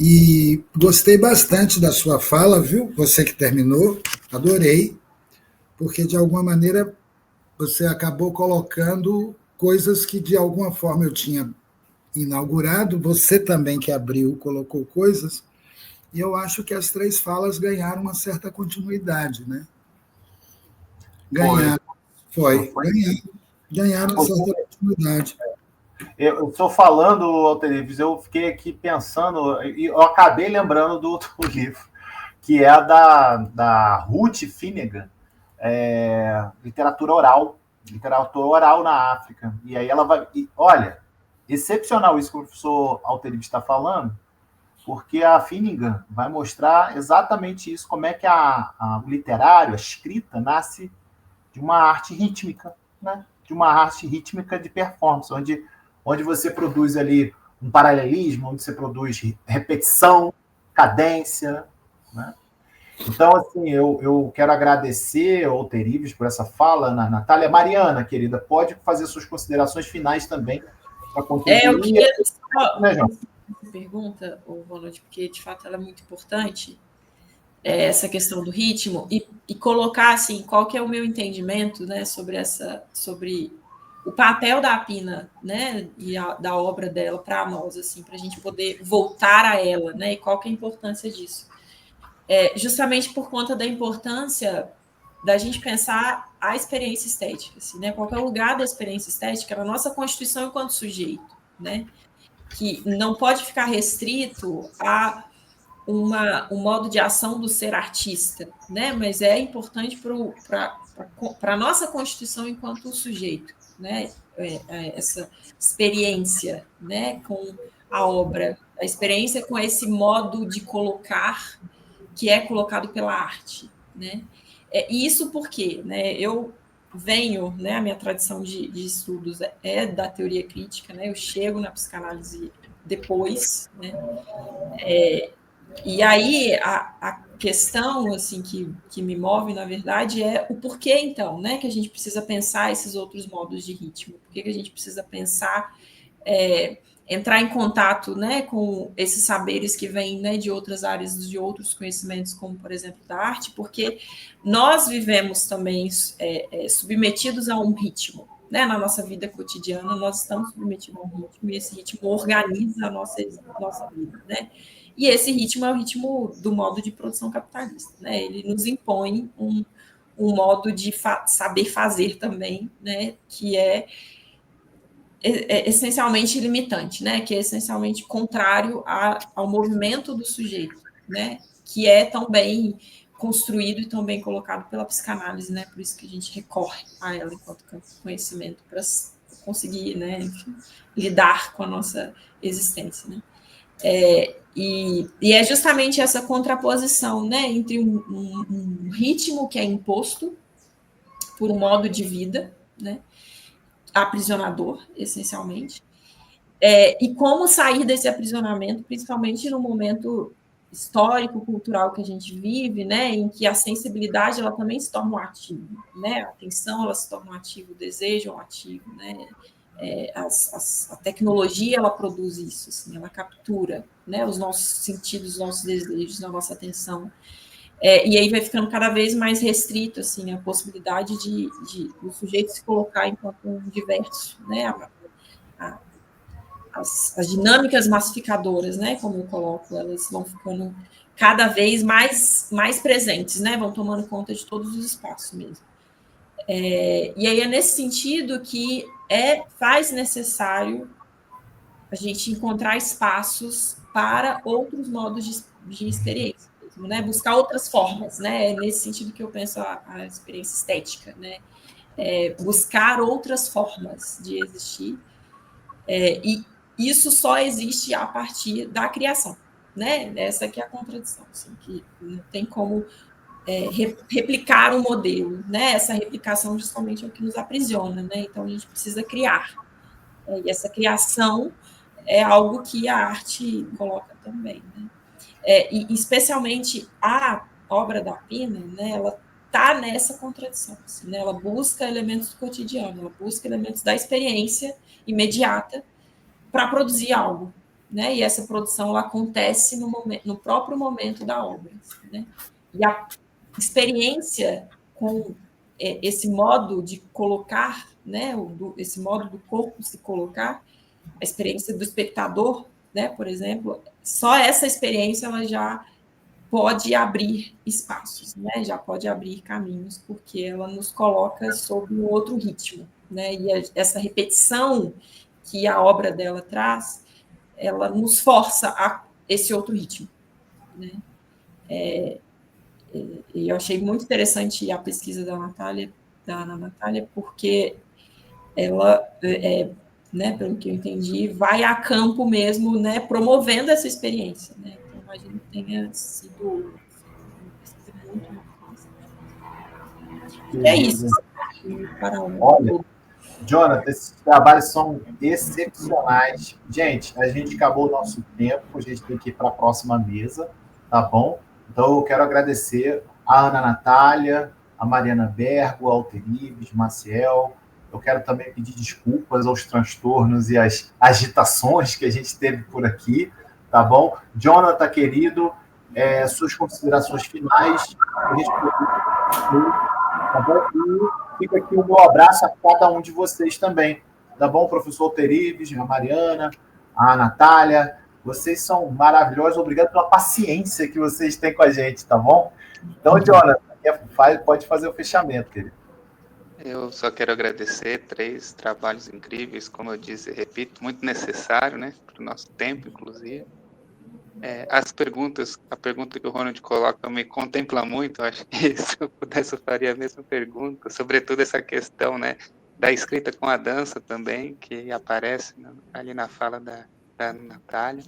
E gostei bastante da sua fala, viu? Você que terminou, adorei, porque, de alguma maneira, você acabou colocando coisas que, de alguma forma, eu tinha inaugurado, você também que abriu, colocou coisas, e eu acho que as três falas ganharam uma certa continuidade, né? Ganharam uma certa continuidade. Eu estou falando, Alterives, eu fiquei aqui pensando, e eu acabei lembrando do livro, que é da Ruth Finnegan, literatura oral na África. E aí ela vai... olha, excepcional isso que o professor Alterives está falando, porque a Finnegan vai mostrar exatamente isso, como é que o literário, a escrita, nasce de uma arte rítmica, né? De uma arte rítmica de performance, onde você produz ali um paralelismo, onde você produz repetição, cadência, né? Então, assim, eu quero agradecer ao Alterives por essa fala, Natália. Mariana, querida, pode fazer suas considerações finais também para contribuir. Eu queria só né, João? pergunta, Ronald, porque de fato ela é muito importante, essa questão do ritmo, e colocar assim, qual que é o meu entendimento, né, sobre o papel da Pina, né, e da obra dela para nós, assim, para a gente poder voltar a ela, né, e qual que é a importância disso. Justamente por conta da importância da gente pensar a experiência estética, assim, né, qual que é o lugar da experiência estética na nossa constituição enquanto sujeito, né, que não pode ficar restrito a um modo de ação do ser artista, né? Mas é importante para a nossa constituição enquanto sujeito, né? Essa experiência, né? Com a obra, a experiência com esse modo de colocar que é colocado pela arte, né? E isso porque, né? Eu venho, né? A minha tradição de estudos é da teoria crítica, né? Eu chego na psicanálise depois, né? E aí a questão assim que me move, na verdade, é o porquê, então, né, que a gente precisa pensar esses outros modos de ritmo, por que a gente precisa pensar, entrar em contato, né, com esses saberes que vêm, né, de outras áreas, de outros conhecimentos, como, por exemplo, da arte, porque nós vivemos também submetidos a um ritmo, né, na nossa vida cotidiana, nós estamos submetidos a um ritmo, e esse ritmo organiza a nossa vida, né? E esse ritmo é o ritmo do modo de produção capitalista, né? Ele nos impõe um modo de saber fazer também, né? Que é essencialmente limitante, né? Que é essencialmente contrário ao movimento do sujeito, né? Que é tão bem construído e tão bem colocado pela psicanálise, né? Por isso que a gente recorre a ela enquanto campo de conhecimento para conseguir, né? Enfim, lidar com a nossa existência, né? E é justamente essa contraposição, né, entre um ritmo que é imposto por um modo de vida, né, aprisionador, essencialmente, e como sair desse aprisionamento, principalmente no momento histórico, cultural que a gente vive, né, em que a sensibilidade ela também se torna um ativo, né, a atenção ela se torna um ativo, o desejo é um ativo, né, a tecnologia ela produz isso, assim, ela captura, né, os nossos sentidos, os nossos desejos, a nossa atenção, e aí vai ficando cada vez mais restrito assim, a possibilidade do sujeito se colocar enquanto um diverso, né, as dinâmicas massificadoras, né, como eu coloco, elas vão ficando cada vez mais presentes, né, vão tomando conta de todos os espaços mesmo. E aí é nesse sentido que faz necessário a gente encontrar espaços para outros modos de experiência, mesmo, né? Buscar outras formas, né? É nesse sentido que eu penso a experiência estética, né? Buscar outras formas de existir, e isso só existe a partir da criação, né? Essa que é a contradição, assim, que não tem como replicar um modelo, né? Essa replicação justamente é o que nos aprisiona, né? Então a gente precisa criar, e essa criação é algo que a arte coloca também, né? E especialmente a obra da Pina, né? Ela está nessa contradição, assim, né? Ela busca elementos do cotidiano, ela busca elementos da experiência imediata para produzir algo, né? E essa produção ela acontece no próprio momento da obra, assim, né? E a experiência com esse modo de colocar, né, esse modo do corpo se colocar, a experiência do espectador, né, por exemplo, só essa experiência ela já pode abrir espaços, né, já pode abrir caminhos, porque ela nos coloca sob um outro ritmo, né, e essa repetição que a obra dela traz, ela nos força a esse outro ritmo, né? E eu achei muito interessante a pesquisa da Ana Natália, porque ela, né, pelo que eu entendi, vai a campo mesmo, né, promovendo essa experiência, né? Então, imagino que tenha sido uma pesquisa muito interessante. E é isso. Olha, Jonathan, esses trabalhos são excepcionais. Gente, a gente acabou o nosso tempo, a gente tem que ir para a próxima mesa, tá bom? Então, eu quero agradecer a Ana Natália, a Mariana Bergo, a Alteribes, Maciel. Eu quero também pedir desculpas aos transtornos e às agitações que a gente teve por aqui, tá bom? Jonathan, querido, suas considerações finais. A gente tá bom? E fica aqui o meu abraço a cada um de vocês também, tá bom? Professor Alteribes, a Mariana, a Natália, vocês são maravilhosos, obrigado pela paciência que vocês têm com a gente, tá bom? Então, Jonathan, pode fazer o fechamento, querido. Eu só quero agradecer 3 trabalhos incríveis, como eu disse e repito, muito necessário, né, para o nosso tempo, inclusive. As perguntas, a pergunta que o Ronald coloca me contempla muito, acho que se eu pudesse eu faria a mesma pergunta, sobretudo essa questão, né, da escrita com a dança também, que aparece ali na fala da Natália.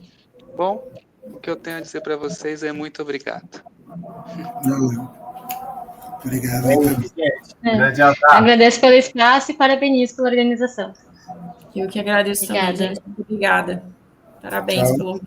Bom, o que eu tenho a dizer para vocês é muito obrigado. Obrigado. Grande abraço. Agradeço pelo espaço e parabenizo pela organização. Eu que agradeço também, gente. Muito obrigada. Parabéns pelo